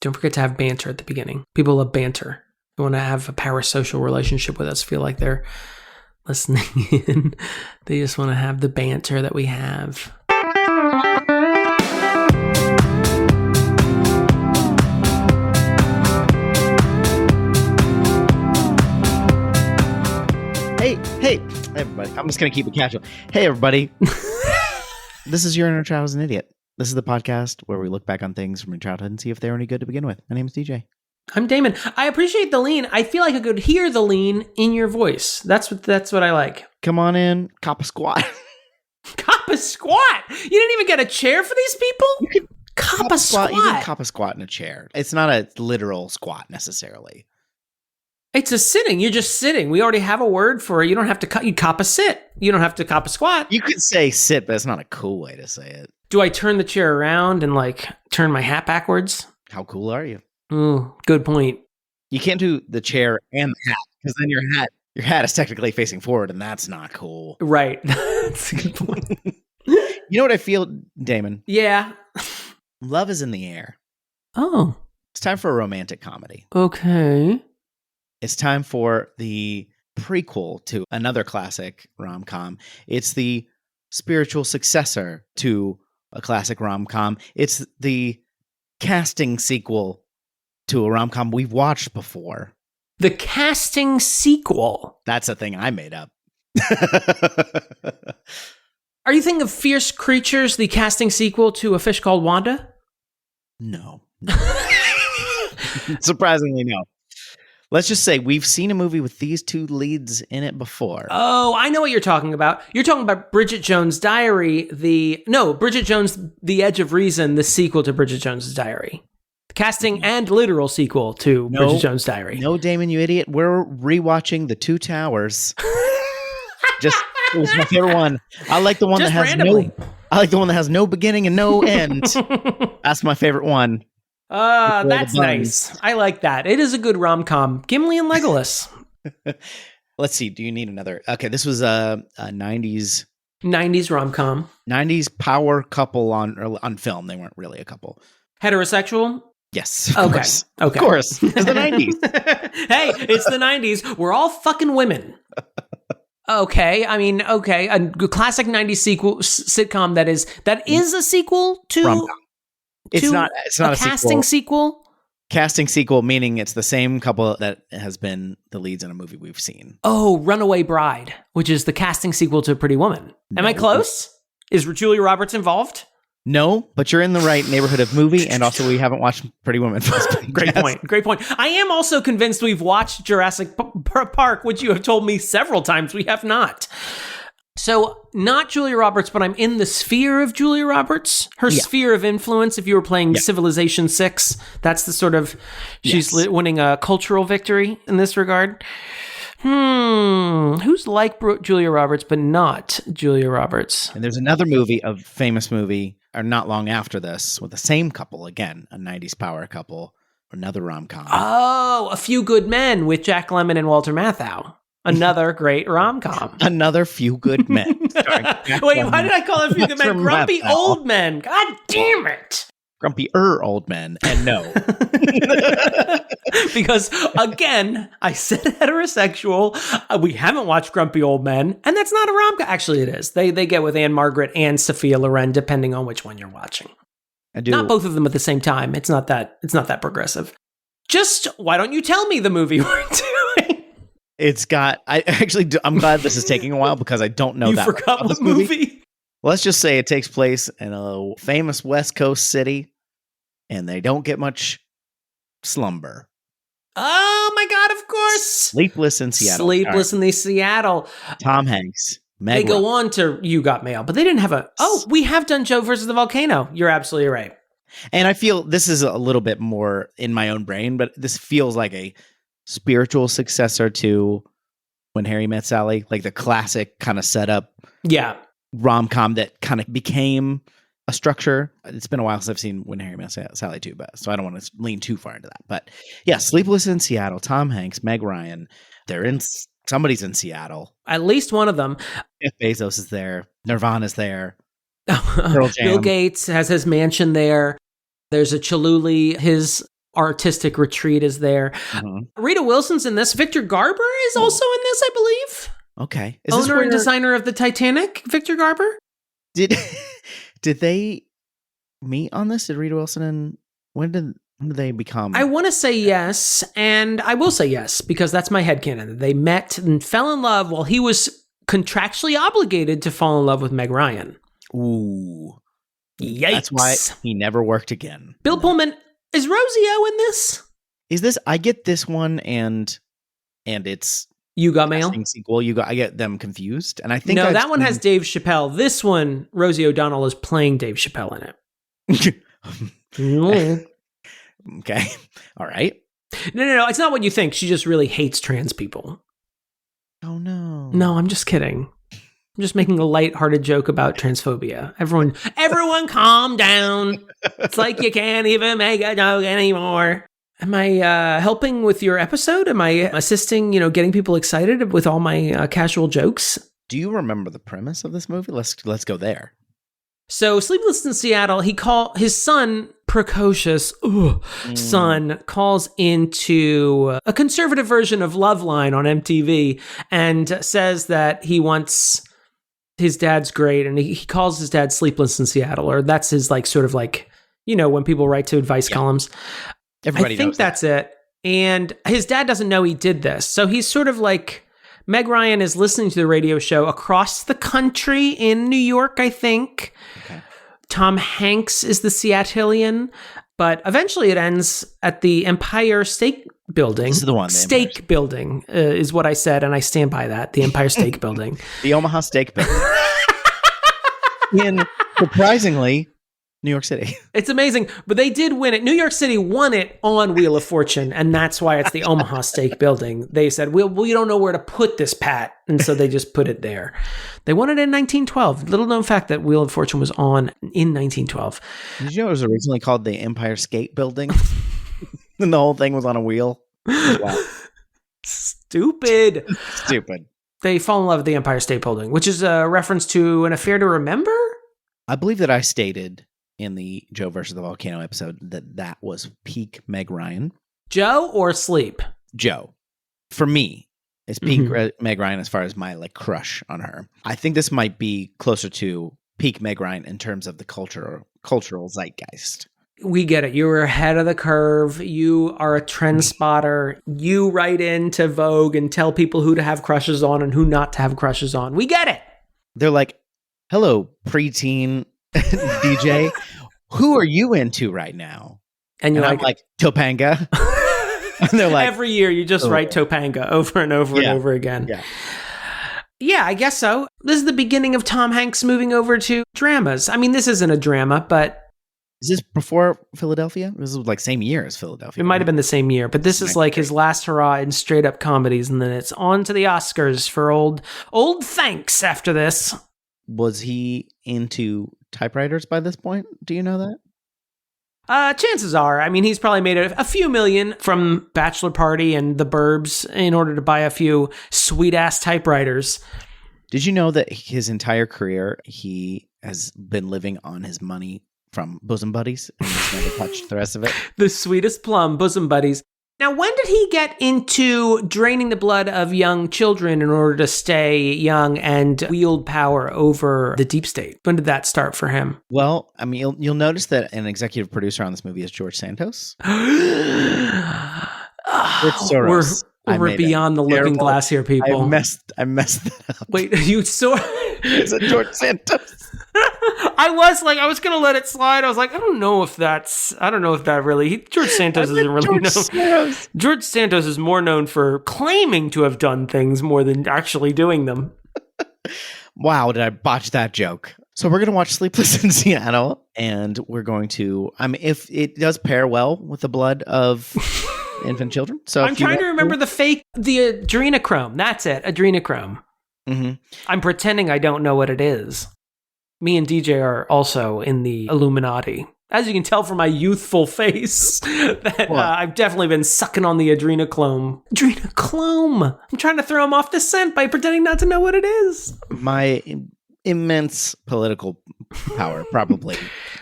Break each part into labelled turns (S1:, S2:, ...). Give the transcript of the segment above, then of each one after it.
S1: Don't forget to have banter at the beginning. People love banter. They want to have a parasocial relationship with us, feel like they're listening in. They just want to have the banter that we have.
S2: Hey, everybody. I'm just going to keep it casual. Hey, everybody. This is Your Inner Child is an Idiot. This is the podcast where we look back on things from your childhood and see if they were any good to begin with. My name is DJ.
S1: I'm Damon. I appreciate the lean. I feel like I could hear the lean in your voice. That's what I like.
S2: Come on in, cop a squat.
S1: Cop a squat? You didn't even get a chair for these people?
S2: You can
S1: cop a squat.
S2: You can cop a squat in a chair. It's not a literal squat necessarily.
S1: It's a sitting. You're just sitting. We already have a word for it. You don't have to you cop a sit. You don't have to cop a squat.
S2: You could say sit, but it's not a cool way to say it.
S1: Do I turn the chair around and turn my hat backwards?
S2: How cool are you?
S1: Good point.
S2: You can't do the chair and the hat because then your hat is technically facing forward and that's not cool.
S1: Right. That's a good point.
S2: You know what I feel, Damon?
S1: Yeah.
S2: Love is in the air.
S1: Oh.
S2: It's time for a romantic comedy.
S1: Okay.
S2: It's time for the prequel to another classic rom-com. It's the spiritual successor to a classic rom-com. It's the casting sequel to a rom-com we've watched before.
S1: The casting sequel?
S2: That's a thing I made up.
S1: Are you thinking of Fierce Creatures, the casting sequel to A Fish Called Wanda?
S2: No. Surprisingly, no. Let's just say we've seen a movie with these two leads in it before.
S1: Oh, I know what you're talking about. You're talking about Bridget Jones' Diary, Bridget Jones, The Edge of Reason, the sequel to Bridget Jones' Diary. The casting and literal sequel to Bridget Jones' Diary.
S2: No, Damon, you idiot. We're rewatching The Two Towers. It was my favorite one. I like the one that has no beginning and no end. That's my favorite one.
S1: That's nice. I like that. It is a good rom-com. Gimli and Legolas.
S2: Let's see. Do you need another? Okay, this was a 90s
S1: rom-com.
S2: 90s power couple on film. They weren't really a couple.
S1: Heterosexual?
S2: Yes. Of course.
S1: Okay.
S2: Of course. It's the 90s.
S1: Hey, it's the 90s. We're all fucking women. Okay. I mean, okay. A classic 90s sitcom that is a sequel to
S2: rom-com. It's not a
S1: casting sequel.
S2: Casting sequel, meaning it's the same couple that has been the leads in a movie we've seen.
S1: Oh, Runaway Bride, which is the casting sequel to Pretty Woman. Am I close? Is Julia Roberts involved?
S2: No, but you're in the right neighborhood of movie, and also we haven't watched Pretty Woman.
S1: Great point. I am also convinced we've watched Jurassic Park, which you have told me several times we have not. So, not Julia Roberts, but I'm in the sphere of Julia Roberts. Her sphere of influence, if you were playing Civilization 6, that's the sort of, she's winning a cultural victory in this regard. Who's like Julia Roberts, but not Julia Roberts?
S2: And there's another famous movie, or not long after this, with the same couple, again, a 90s power couple, another rom-com.
S1: Oh, A Few Good Men with Jack Lemmon and Walter Matthau. Another great rom-com.
S2: Another Few Good Men.
S1: Wait, why did I call it Few Good Men? Grumpy Old Men. God damn it.
S2: Grumpy old men. And no.
S1: Because, again, I said heterosexual. We haven't watched Grumpy Old Men. And that's not a rom-com. Actually, it is. They get with Anne Margaret and Sophia Loren, depending on which one you're watching. Not both of them at the same time. It's not that progressive. Just, why don't you tell me the movie we're doing?
S2: I'm glad this is taking a while because I don't know that.
S1: You forgot what movie?
S2: Let's just say it takes place in a famous West Coast city and they don't get much slumber.
S1: Oh my God, of course.
S2: Sleepless in Seattle.
S1: In Seattle.
S2: Tom Hanks.
S1: They go on to You Got Mail, but they didn't have we have done Joe versus the Volcano. You're absolutely right.
S2: And I feel this is a little bit more in my own brain, but this feels like a spiritual successor to When Harry Met Sally, like the classic kind of setup rom-com that kind of became a structure. It's been a while since I've seen When Harry Met Sally too, so I don't want to lean too far into that. But yeah, Sleepless in Seattle, Tom Hanks, Meg Ryan, somebody's in Seattle.
S1: At least one of them.
S2: Jeff Bezos is there. Nirvana's there.
S1: Bill Gates has his mansion there. There's a Choluli, his artistic retreat is there. Rita Wilson's in this. Victor Garber is also in this, I believe.
S2: Okay.
S1: Owner and designer of the Titanic, Victor Garber.
S2: Did they meet on this? Did Rita Wilson and when did they become?
S1: I want to say yes, and I will say yes, because that's my headcanon. They met and fell in love while he was contractually obligated to fall in love with Meg Ryan.
S2: Ooh.
S1: Yikes.
S2: That's why he never worked again.
S1: Bill Pullman, is Rosie O in this?
S2: Is this, I get this one and it's
S1: You Got Mail?
S2: Sequel. I get them confused. And I think
S1: that one has Dave Chappelle. This one, Rosie O'Donnell is playing Dave Chappelle in it.
S2: Okay. All right.
S1: No. It's not what you think. She just really hates trans people.
S2: Oh, no.
S1: No, I'm just kidding. I'm just making a lighthearted joke about transphobia. Everyone calm down. It's like you can't even make a joke anymore. Am I helping with your episode? Am I assisting, getting people excited with all my casual jokes?
S2: Do you remember the premise of this movie? Let's go there.
S1: So, Sleepless in Seattle, his son, precocious son, calls into a conservative version of Loveline on MTV and says that he wants his dad's great, and he calls his dad Sleepless in Seattle, or that's his when people write to advice columns.
S2: Everybody
S1: I think
S2: knows
S1: that's it. And his dad doesn't know he did this. So he's sort of like, Meg Ryan is listening to the radio show across the country in New York, I think. Okay. Tom Hanks is the Seattleian, but eventually it ends at the Empire State Building.
S2: This is the one.
S1: Steak Building is what I said, and I stand by that. The Empire State Building.
S2: The Omaha Steak Building. In, surprisingly, New York City.
S1: It's amazing, but they did win it. New York City won it on Wheel of Fortune, and that's why it's the Omaha Steak Building. They said, we don't know where to put this, Pat, and so they just put it there. They won it in 1912. Little known fact that Wheel of Fortune was on in 1912.
S2: Did you know it was originally called the Empire Skate Building? And the whole thing was on a wheel? Wow.
S1: Stupid. They fall in love with the Empire State Building, which is a reference to An Affair to Remember?
S2: I believe that I stated in the Joe versus the Volcano episode that was peak Meg Ryan.
S1: Joe or Sleep?
S2: Joe. For me, it's peak Meg Ryan as far as my crush on her. I think this might be closer to peak Meg Ryan in terms of the cultural zeitgeist.
S1: We get it. You were ahead of the curve. You are a trend spotter. You write into Vogue and tell people who to have crushes on and who not to have crushes on. We get it.
S2: They're like, hello, preteen DJ. Who are you into right now?
S1: And you're
S2: I'm like, Topanga. And they're like,
S1: every year you just write Topanga over and over and over again. Yeah, I guess so. This is the beginning of Tom Hanks moving over to dramas. I mean, this isn't a drama, but...
S2: Is this before Philadelphia? This was same year as Philadelphia.
S1: It might have been the same year, but this is his last hurrah in straight up comedies, and then it's on to the Oscars for old Thanks after this.
S2: Was he into typewriters by this point? Do you know that?
S1: Chances are. I mean, he's probably made a few million from Bachelor Party and The Burbs in order to buy a few sweet-ass typewriters.
S2: Did you know that his entire career, he has been living on his money from Bosom Buddies and he's never touched the rest of it?
S1: The sweetest plum, Bosom Buddies. Now, when did he get into draining the blood of young children in order to stay young and wield power over the deep state? When did that start for him?
S2: Well, I mean, you'll notice that an executive producer on this movie is George Santos.
S1: We're beyond the looking glass here, people.
S2: I messed that up.
S1: Wait, you saw?
S2: It's a George Santos.
S1: I was gonna let it slide. I was like, I don't know if that really. George Santos isn't really known. George Santos is more known for claiming to have done things more than actually doing them.
S2: Wow, did I botch that joke? So we're gonna watch Sleepless in Seattle, and we're going to. If it does pair well with the blood of infant children. So
S1: I'm trying to remember the adrenochrome. That's it, adrenochrome.
S2: Mm-hmm.
S1: I'm pretending I don't know what it is. Me and DJ are also in the Illuminati. As you can tell from my youthful face, that I've definitely been sucking on the adrenochrome. Adrenochrome! I'm trying to throw him off the scent by pretending not to know what it is.
S2: My immense political power, probably.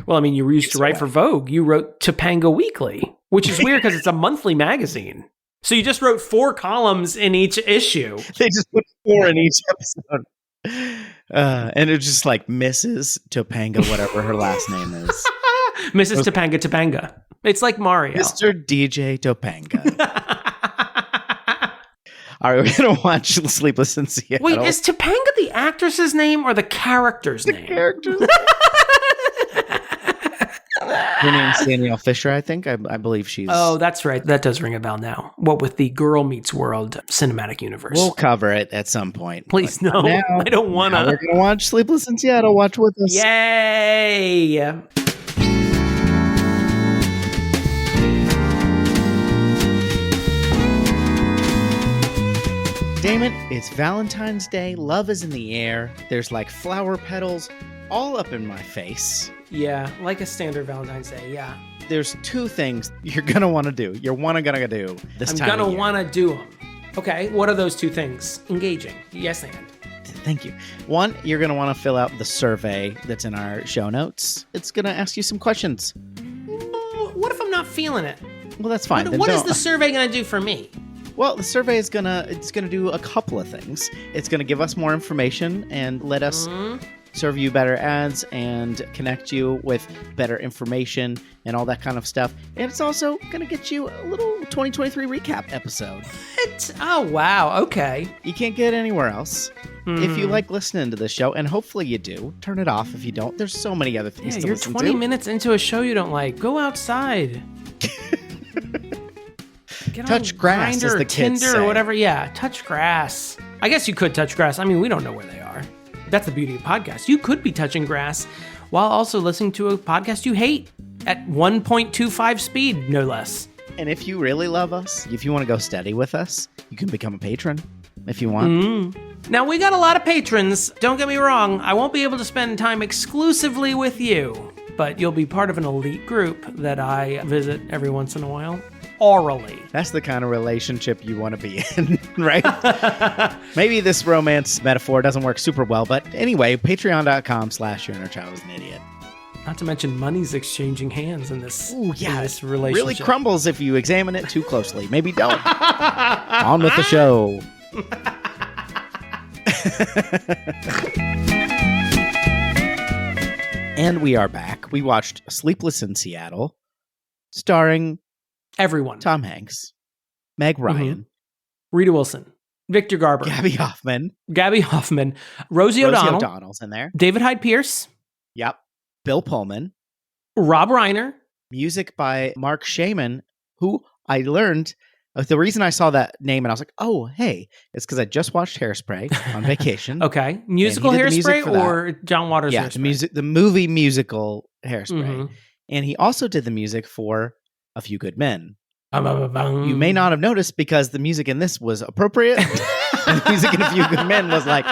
S1: Well, I mean, you used to write for Vogue. You wrote Topanga Weekly, which is weird because it's a monthly magazine. So you just wrote 4 columns in each issue.
S2: They just put 4 in each episode. And it's just like Mrs. Topanga, whatever her last name is.
S1: Mrs. Topanga. It's like Mario.
S2: Mr. DJ Topanga. All right, we're going to watch Sleepless in Seattle.
S1: Wait, is Topanga the actress's name or the character's name?
S2: The character's name. Her name's Danielle Fisher, I think. I believe she's...
S1: Oh, that's right. That does ring a bell now. What with the Girl Meets World cinematic universe.
S2: We'll cover it at some point.
S1: Please, no. Now, I don't want to.
S2: We're going to watch Sleepless in Seattle. Watch with us.
S1: Yay!
S2: Damon, it's Valentine's Day. Love is in the air. There's like flower petals all up in my face.
S1: Yeah, like a standard Valentine's Day, yeah.
S2: There's 2 things you're going to want to do. You're gonna do this time of year.
S1: I'm going to want to do them. Okay, what are those 2 things? Engaging. Yes, and.
S2: Thank you. 1, you're going to want to fill out the survey that's in our show notes. It's going to ask you some questions.
S1: What if I'm not feeling it?
S2: Well, that's fine.
S1: What is the survey going to do for me?
S2: Well, the survey is gonna do a couple of things. It's gonna give us more information and let us serve you better ads and connect you with better information and all that kind of stuff. And it's also gonna get you a little 2023 recap episode.
S1: What? Oh, wow. Okay.
S2: You can't get anywhere else. If you like listening to this show, and hopefully you do, turn it off if you don't. There's so many other things to listen to.
S1: You're 20 minutes into a show you don't like. Go outside.
S2: Touch grass, as the kids
S1: Tinder
S2: say.
S1: Or whatever. Yeah, touch grass. I guess you could touch grass. I mean, we don't know where they are. That's the beauty of podcasts. You could be touching grass while also listening to a podcast you hate at 1.25 speed, no less.
S2: And if you really love us, if you want to go steady with us, you can become a patron if you want.
S1: Now, we got a lot of patrons. Don't get me wrong. I won't be able to spend time exclusively with you, but you'll be part of an elite group that I visit every once in a while. Orally.
S2: That's the kind of relationship you want to be in, right? Maybe this romance metaphor doesn't work super well, but anyway, patreon.com/your inner child is an idiot.
S1: Not to mention money's exchanging hands in this, this relationship.
S2: Really crumbles if you examine it too closely. Maybe don't. On with the show. And we are back. We watched Sleepless in Seattle, starring
S1: everyone.
S2: Tom Hanks, Meg Ryan,
S1: Rita Wilson, Victor Garber,
S2: Gabby Hoffman,
S1: Rosie O'Donnell.
S2: O'Donnell's in there.
S1: David Hyde Pierce.
S2: Yep. Bill Pullman.
S1: Rob Reiner.
S2: Music by Mark Shaman, who I learned, the reason I saw that name and I was like, oh, hey, it's because I just watched Hairspray on vacation.
S1: Okay. Musical Hairspray or John Waters Hairspray?
S2: The movie musical Hairspray. And he also did the music for A Few Good Men. You may not have noticed because the music in this was appropriate. And the music in A Few Good Men was like,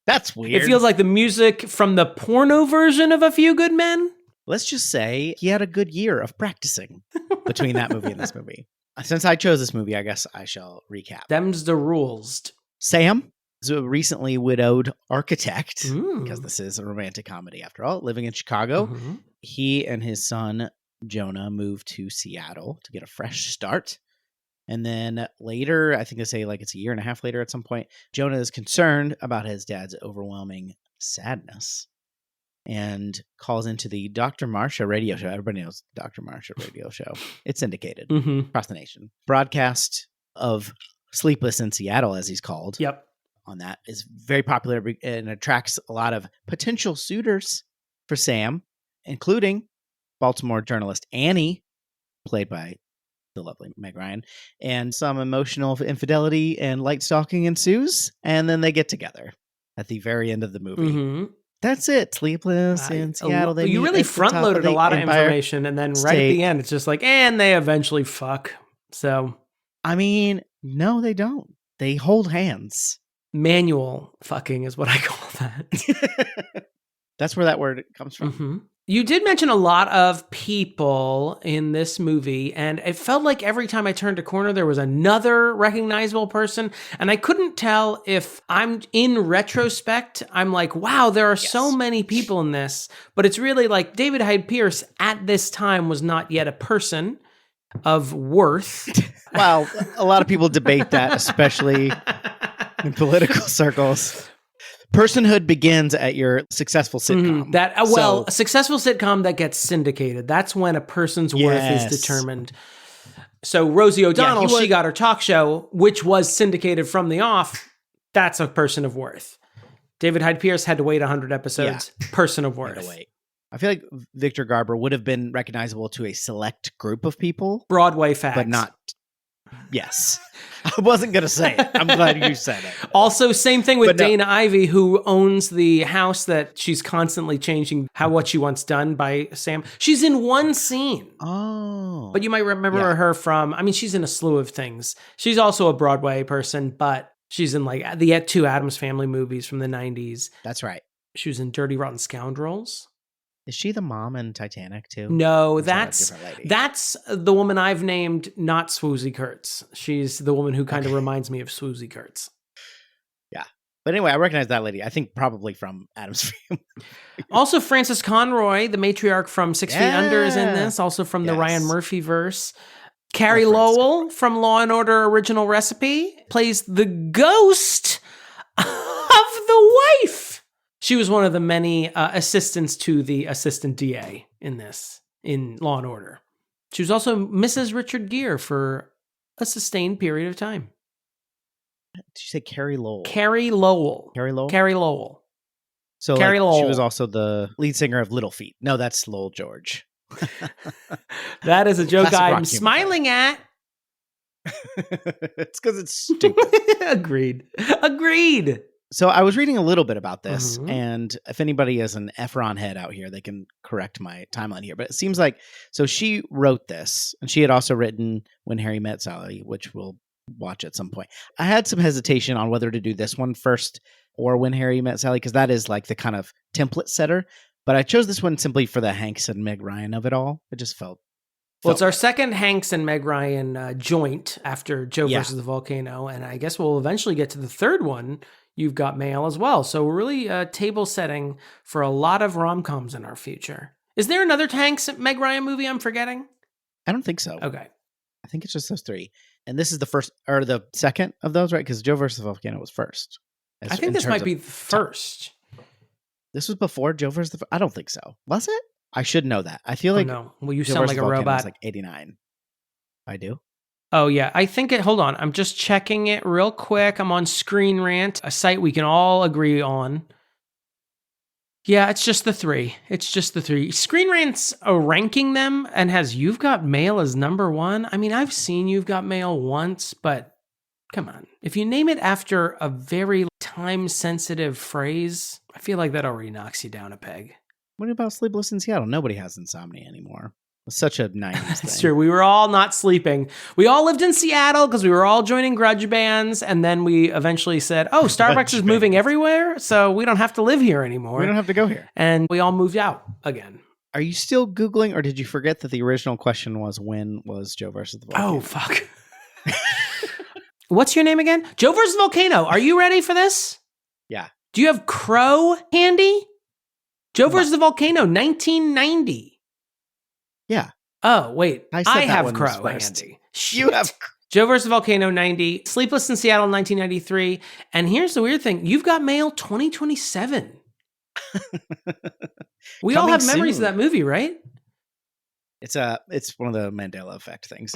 S2: that's weird.
S1: It feels like the music from the porno version of A Few Good Men.
S2: Let's just say he had a good year of practicing between that movie and this movie. Since I chose this movie, I guess I shall recap.
S1: Them's the rules.
S2: Sam is a recently widowed architect, because this is a romantic comedy after all, living in Chicago. He and his son, Jonah, moved to Seattle to get a fresh start. And then later, I think they say like it's a year and a half later at some point, Jonah is concerned about his dad's overwhelming sadness and calls into the Dr. Marsha radio show. Everybody knows Dr. Marsha radio show. It's syndicated across the nation. Broadcast of Sleepless in Seattle, as he's called.
S1: Yep.
S2: On that is very popular and attracts a lot of potential suitors for Sam, including Baltimore journalist Annie, played by the lovely Meg Ryan, and some emotional infidelity and light stalking ensues, and then they get together at the very end of the movie. That's it. Sleepless in Seattle.
S1: You really front-loaded a lot of information, and then right at the end, it's just like, and they eventually fuck. So,
S2: I mean, no, they don't. They hold hands.
S1: Manual fucking is what I call that.
S2: That's where that word comes from.
S1: You did mention a lot of people in this movie, and it felt like every time I turned a corner, there was another recognizable person. And I couldn't tell if I'm in retrospect, I'm like, wow, there are so many people in this. But it's really like David Hyde Pierce at this time was not yet a person of worth.
S2: Well, a lot of people debate that, especially in political circles. Personhood begins at your successful sitcom.
S1: A successful sitcom that gets syndicated. That's when a person's worth is determined. So Rosie O'Donnell, she got her talk show, which was syndicated from the off. That's a person of worth. David Hyde Pierce had to wait 100 episodes. Yeah. Person of worth.
S2: I feel like Victor Garber would have been recognizable to a select group of people.
S1: Broadway facts.
S2: But not... Yes. I wasn't going to say it. I'm glad you said it.
S1: Also, same thing with Dana Ivey, who owns the house that she's constantly changing what she wants done by Sam. She's in one scene.
S2: Oh.
S1: But you might remember her from, she's in a slew of things. She's also a Broadway person, but she's in like the 2 Addams Family movies from the 90s.
S2: That's right.
S1: She was in Dirty Rotten Scoundrels.
S2: Is she the mom in Titanic too?
S1: No, that's the woman I've named, not Swoozie Kurtz. She's the woman who kind of reminds me of Swoozie Kurtz.
S2: Yeah. But anyway, I recognize that lady. I think probably from Addams Family.
S1: Also, Frances Conroy, the matriarch from 6 Feet Under, is in this. Also from the Ryan Murphy verse. Carrie Lowell from Law and Order Original Recipe plays the ghost of the wife. She was one of the many assistants to the assistant DA in Law and Order. She was also Mrs. Richard Gere for a sustained period of time.
S2: Did you say Carrie Lowell?
S1: Carrie Lowell.
S2: So
S1: Carrie Lowell.
S2: She was also the lead singer of Little Feat. No, that's Lowell George.
S1: That is a joke I'm smiling at.
S2: It's because it's stupid.
S1: Agreed.
S2: So I was reading a little bit about this, and if anybody is an Efron head out here, they can correct my timeline here. But it seems like, so she wrote this, and she had also written When Harry Met Sally, which we'll watch at some point. I had some hesitation on whether to do this one first or When Harry Met Sally, because that is like the kind of template setter. But I chose this one simply for the Hanks and Meg Ryan of it all. It just felt...
S1: Well, it's our second Hanks and Meg Ryan joint after Joe versus the Volcano, and I guess we'll eventually get to the third one, You've Got Mail, as well. So we're really table setting for a lot of rom-coms in our future. Is there another Hanks Meg Ryan movie I'm forgetting?
S2: I don't think so.
S1: Okay.
S2: I think it's just those 3. And this is the first, or the second of those, right? Because Joe versus the Volcano was first.
S1: I think this might be the first.
S2: This was before Joe versus the... I don't think so. Was it? I should know that. I feel like...
S1: no. Well, you sound like a robot.
S2: Was like 89. I do?
S1: Oh, yeah. I think hold on. I'm just checking it real quick. I'm on Screen Rant, a site we can all agree on. Yeah, it's just the 3. Screen Rant's ranking them and has You've Got Mail as number 1. I've seen You've Got Mail once, but come on. If you name it after a very time-sensitive phrase, I feel like that already knocks you down a peg.
S2: What about Sleepless in Seattle? Nobody has insomnia anymore. It's such a 90s thing.
S1: It's true. We were all not sleeping. We all lived in Seattle because we were all joining grudge bands. And then we eventually said, oh, Starbucks is moving everywhere. So we don't have to live here anymore.
S2: We don't have to go here.
S1: And we all moved out again.
S2: Are you still Googling, or did you forget that the original question was, when was Joe versus the Volcano?
S1: Oh, fuck. What's your name again? Joe versus Volcano. Are you ready for this?
S2: Yeah.
S1: Do you have Crow handy? Joe versus the Volcano, 1990.
S2: Yeah.
S1: Oh, wait. I have Crow
S2: handy. You have
S1: Joe versus Volcano, 90. Sleepless in Seattle, 1993. And here's the weird thing. You've Got Mail, 2027. We all have memories of that movie, right?
S2: It's one of the Mandela effect things.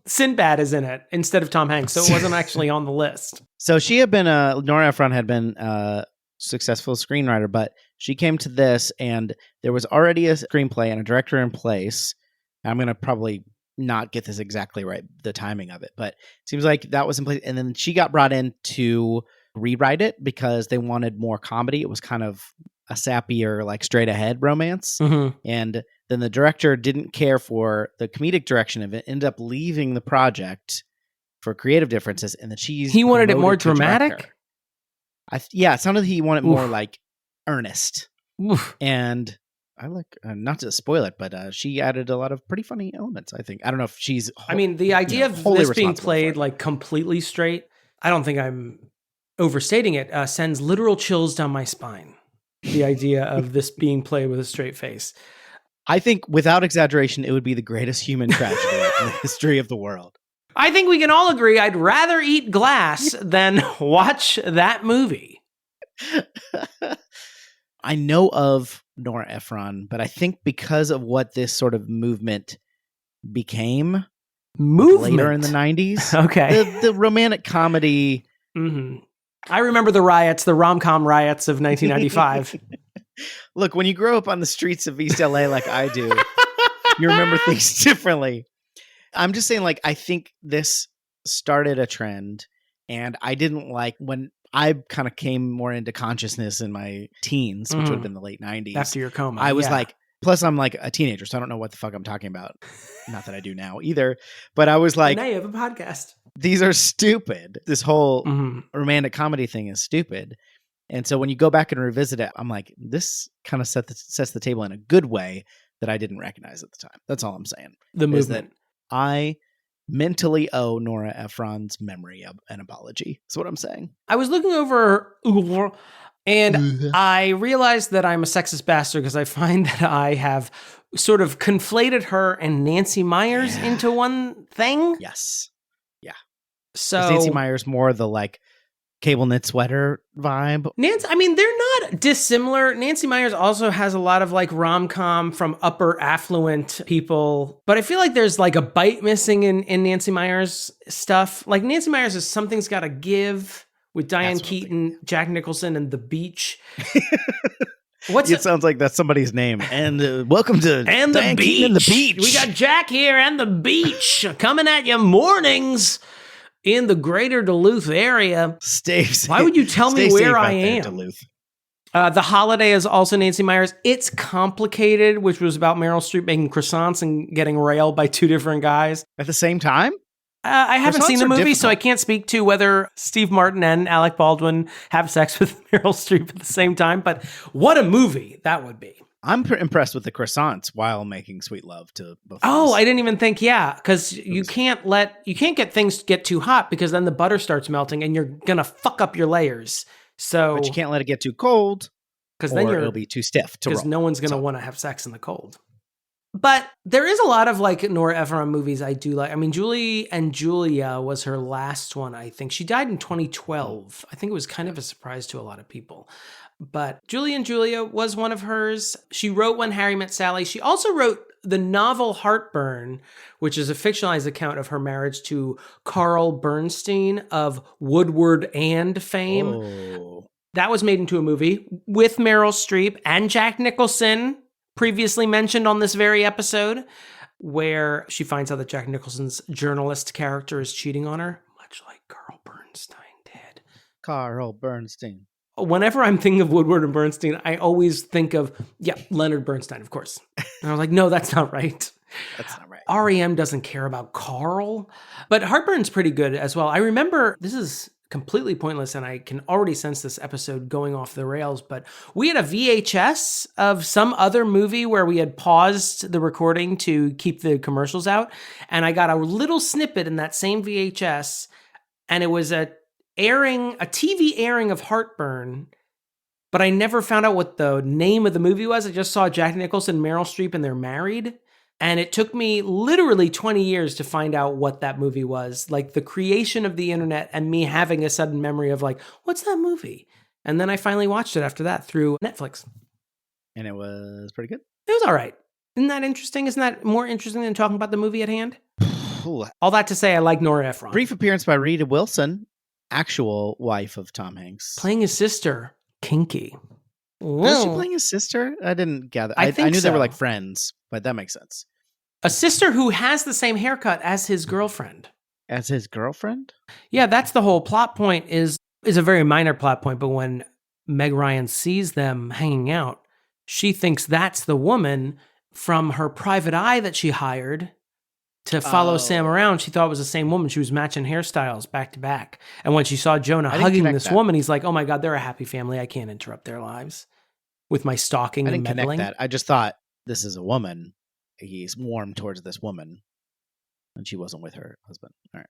S1: Sinbad is in it instead of Tom Hanks, so it wasn't actually on the list.
S2: So she had been Nora Ephron had been a successful screenwriter, but she came to this and there was already a screenplay and a director in place. I'm going to probably not get this exactly right, the timing of it, but it seems like that was in place. And then she got brought in to rewrite it because they wanted more comedy. It was kind of a sappier, like straight ahead romance.
S1: Mm-hmm.
S2: And then the director didn't care for the comedic direction of it, ended up leaving the project for creative differences. And then he
S1: wanted it more dramatic.
S2: It sounded like he wanted more like earnest.
S1: Oof.
S2: And I like, not to spoil it, but she added a lot of pretty funny elements, I think. I don't know if she's...
S1: I mean, the idea of this being played like completely straight, I don't think I'm overstating it, sends literal chills down my spine. The idea of this being played with a straight face.
S2: I think, without exaggeration, it would be the greatest human tragedy in the history of the world.
S1: I think we can all agree I'd rather eat glass than watch that movie.
S2: I know of Nora Ephron, but I think because of what this sort of movement became later in the 90s.
S1: Okay.
S2: The romantic comedy.
S1: Mm-hmm. I remember the riots, the rom-com riots of 1995.
S2: Look, when you grow up on the streets of East LA like I do, you remember things differently. I'm just saying, like, I think this started a trend, and I didn't like when I kind of came more into consciousness in my teens, which would have been the late 90s.
S1: After your coma.
S2: I was like, plus I'm like a teenager, so I don't know what the fuck I'm talking about. Not that I do now either, but I was like,
S1: now you have a podcast.
S2: These are stupid. This whole romantic comedy thing is stupid. And so when you go back and revisit it, I'm like, this kind of sets the table in a good way that I didn't recognize at the time. That's all I'm saying.
S1: The movement.
S2: That I mentally owe Nora Ephron's memory an apology. That's what I'm saying.
S1: I was looking over and I realized that I'm a sexist bastard because I find that I have sort of conflated her and Nancy Meyers into one thing.
S2: Yes. Yeah.
S1: So
S2: is Nancy Meyers more the like cable knit sweater vibe?
S1: Nancy, I mean, they're not dissimilar. Nancy Meyers also has a lot of like rom-com from upper affluent people, but I feel like there's like a bite missing in Nancy Meyers stuff. Like Nancy Meyers is Something's Gotta Give with Diane Keaton, Jack Nicholson, and The Beach.
S2: It sounds like that's somebody's name. And welcome to
S1: and
S2: Diane Keaton and The Beach.
S1: We got Jack here and The Beach coming at you mornings in the greater Duluth area. Why would you tell me where I am?
S2: Duluth.
S1: The Holiday is also Nancy Meyers. It's Complicated, which was about Meryl Streep making croissants and getting railed by two different guys.
S2: At the same time?
S1: I haven't seen the movie, so I can't speak to whether Steve Martin and Alec Baldwin have sex with Meryl Streep at the same time, but what a movie that would be.
S2: I'm impressed with the croissants while making sweet love to both.
S1: Oh, I didn't even think, because you can't get things to get too hot because then the butter starts melting and you're going to fuck up your layers. So,
S2: but you can't let it get too cold because then it'll be too stiff to roll.
S1: Because no one's going to want to have sex in the cold. But there is a lot of like Nora Ephron movies I do like. I mean, Julie and Julia was her last one, I think. She died in 2012. I think it was kind of a surprise to a lot of people. But Julie and Julia was one of hers. She wrote When Harry Met Sally. She also wrote the novel Heartburn, which is a fictionalized account of her marriage to Carl Bernstein of Woodward and fame.
S2: Oh.
S1: That was made into a movie with Meryl Streep and Jack Nicholson, previously mentioned on this very episode, where she finds out that Jack Nicholson's journalist character is cheating on her, much like Carl Bernstein did.
S2: Carl Bernstein.
S1: Whenever I'm thinking of Woodward and Bernstein, I always think of, Leonard Bernstein, of course. And I was like, no, that's not right.
S2: That's not right.
S1: REM doesn't care about Carl. But Heartburn's pretty good as well. I remember, this is completely pointless, and I can already sense this episode going off the rails, but we had a VHS of some other movie where we had paused the recording to keep the commercials out, and I got a little snippet in that same VHS, and it was a TV airing of Heartburn, but I never found out what the name of the movie was. I just saw Jack Nicholson, Meryl Streep, and they're married. And it took me literally 20 years to find out what that movie was. Like the creation of the internet and me having a sudden memory of like, what's that movie? And then I finally watched it after that through Netflix.
S2: And it was pretty good?
S1: It was all right. Isn't that interesting? Isn't that more interesting than talking about the movie at hand?
S2: Ooh.
S1: All that to say, I like Nora Ephron.
S2: Brief appearance by Rita Wilson, actual wife of Tom Hanks.
S1: Playing his sister. Kinky.
S2: Was she playing his sister? I didn't gather. I knew they were like friends, but that makes sense.
S1: A sister who has the same haircut as his girlfriend.
S2: As his girlfriend?
S1: Yeah, that's the whole plot point is a very minor plot point, but when Meg Ryan sees them hanging out, she thinks that's the woman from her private eye that she hired to follow Sam around. She thought it was the same woman. She was matching hairstyles back to back. And when she saw Jonah hugging this woman, he's like, oh my God, they're a happy family. I can't interrupt their lives. with my stalking and meddling.
S2: I didn't connect that. I just thought, this is a woman. He's warm towards this woman. And she wasn't with her husband. All right.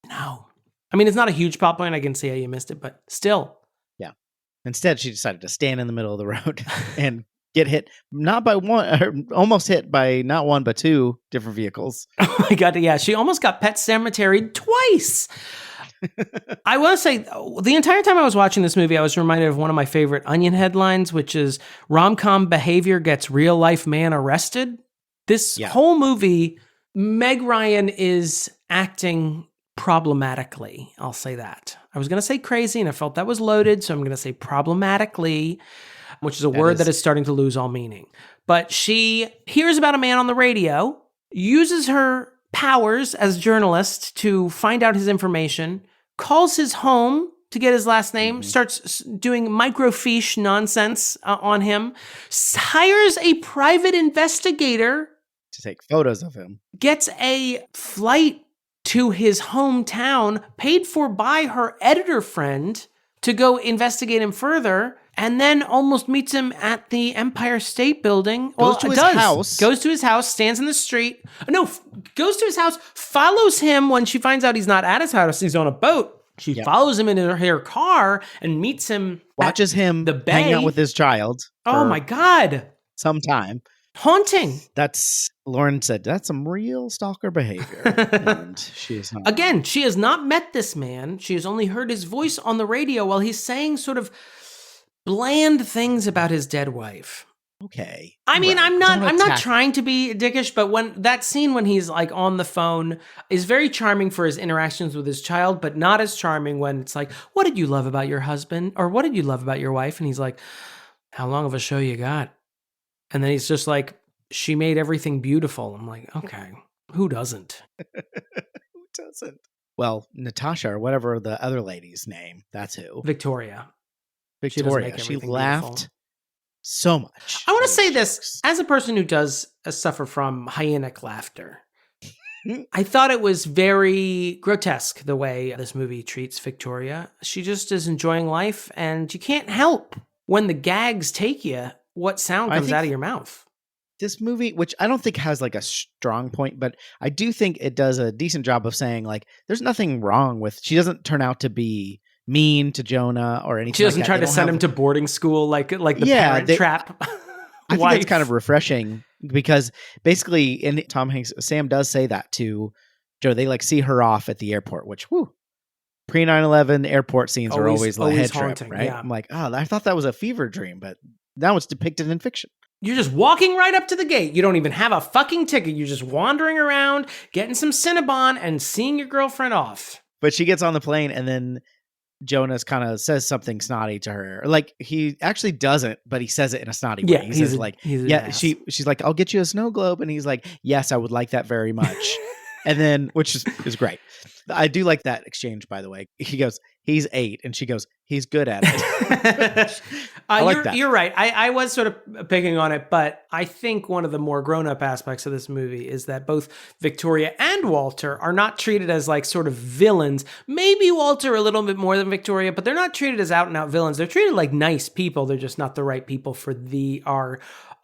S1: No. I mean, it's not a huge plot point. I can see how you missed it, but still.
S2: Yeah. Instead, she decided to stand in the middle of the road and get hit, not by one, or almost hit by not one, but two different vehicles.
S1: Oh my God. Yeah. She almost got pet cemeteried twice. I want to say, the entire time I was watching this movie, I was reminded of one of my favorite Onion headlines, which is rom-com behavior gets real life man arrested. This whole movie, Meg Ryan is acting problematically. I'll say that. I was going to say crazy, and I felt that was loaded, so I'm going to say problematically, which is a word that is starting to lose all meaning. But she hears about a man on the radio, uses her powers as a journalist to find out his information, calls his home to get his last name, starts doing microfiche nonsense on him, hires a private investigator
S2: to take photos of him,
S1: gets a flight to his hometown paid for by her editor friend to go investigate him further, and then almost meets him at the Empire State Building.
S2: Goes to his house,
S1: stands in the street. No, goes to his house, follows him when she finds out he's not at his house, he's on a boat. She follows him in her car and meets him.
S2: Watches him
S1: the bay.
S2: Hang out with his child.
S1: Oh my God.
S2: Sometime.
S1: Haunting.
S2: Lauren said, that's some real stalker behavior. And she is not.
S1: Again, she has not met this man. She has only heard his voice on the radio while he's saying sort of bland things about his dead wife.
S2: Okay.
S1: I mean, I'm not trying to be dickish, but when that scene when he's like on the phone is very charming for his interactions with his child, but not as charming when it's like, what did you love about your husband? Or what did you love about your wife? And he's like, how long of a show you got? And then he's just like, she made everything beautiful. I'm like, okay, who doesn't?
S2: Who doesn't? Well, Natasha or whatever the other lady's name, that's who.
S1: Victoria.
S2: She laughed beautiful. So much.
S1: I want to say this, as a person who does suffer from hyenic laughter, I thought it was very grotesque the way this movie treats Victoria. She just is enjoying life, and you can't help when the gags take you what sound comes out of your mouth.
S2: This movie, which I don't think has like a strong point, but I do think it does a decent job of saying like, there's nothing wrong with, she doesn't turn out to be mean to Jonah or anything.
S1: She doesn't try to send him to boarding school like the parent trap.
S2: I think it's kind of refreshing because basically in Tom Hanks, Sam does say that to Joe. They like see her off at the airport, which pre 9/11 airport scenes are always a head haunting, trip, right? Yeah. I'm like, I thought that was a fever dream, but now it's depicted in fiction.
S1: You're just walking right up to the gate. You don't even have a fucking ticket. You're just wandering around, getting some Cinnabon and seeing your girlfriend off.
S2: But she gets on the plane and then Jonas kind of says something snotty to her. Like he actually doesn't, but he says it in a snotty way. He says she's like, I'll get you a snow globe. And he's like, yes, I would like that very much. And then, which is great. I do like that exchange, by the way. He goes, he's 8. And she goes, he's good at it. I like that.
S1: You're right. I was sort of picking on it, but I think one of the more grown-up aspects of this movie is that both Victoria and Walter are not treated as like sort of villains. Maybe Walter a little bit more than Victoria, but they're not treated as out-and-out villains. They're treated like nice people. They're just not the right people for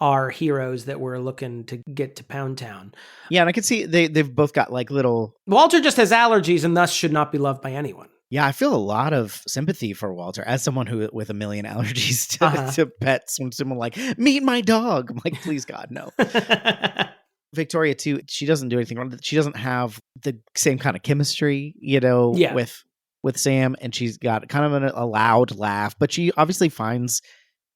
S1: our heroes that we're looking to get to Pound Town.
S2: Yeah, and I can see they've both got like little...
S1: Walter just has allergies and thus should not be loved by anyone.
S2: Yeah, I feel a lot of sympathy for Walter as someone who with a million allergies to pets. When someone like, meet my dog. I'm like, please God, no. Victoria too, she doesn't do anything wrong. She doesn't have the same kind of chemistry, with Sam, and she's got kind of a loud laugh, but she obviously finds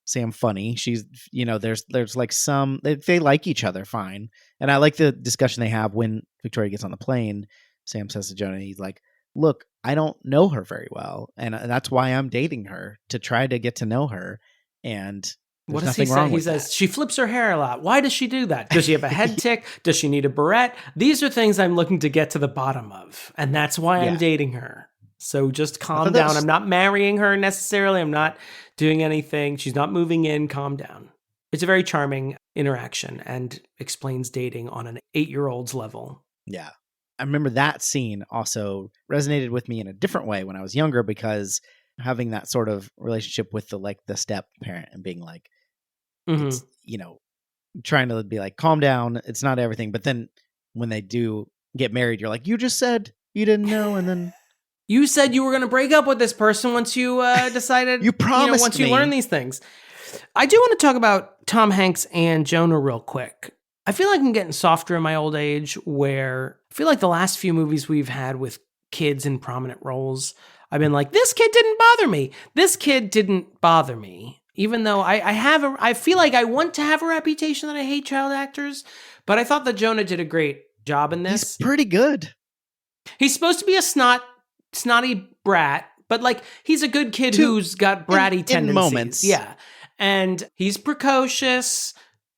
S2: Sam funny. She's, there's like they like each other fine. And I like the discussion they have when Victoria gets on the plane. Sam says to Jonah, he's like, look, I don't know her very well. And that's why I'm dating her, to try to get to know her. And
S1: what does he say? He says, she flips her hair a lot. Why does she do that? Does she have a head tick? Does she need a barrette? These are things I'm looking to get to the bottom of. And that's why I'm dating her. So just calm down. I'm not marrying her necessarily. I'm not doing anything. She's not moving in. Calm down. It's a very charming interaction and explains dating on an 8-year-old's level.
S2: Yeah. I remember that scene also resonated with me in a different way when I was younger, because having that sort of relationship with the step parent and being like, it's, trying to be like, calm down. It's not everything. But then when they do get married, you're like, you just said you didn't know. And then
S1: you said you were going to break up with this person once you decided,
S2: you promised
S1: once you learn these things. I do want to talk about Tom Hanks and Jonah real quick. I feel like I'm getting softer in my old age, where I feel like the last few movies we've had with kids in prominent roles, I've been like, this kid didn't bother me. This kid didn't bother me. Even though I feel like I want to have a reputation that I hate child actors, but I thought that Jonah did a great job in this.
S2: He's pretty good.
S1: He's supposed to be a snotty brat, but like he's a good kid who's got bratty tendencies.
S2: In moments.
S1: Yeah. And he's precocious.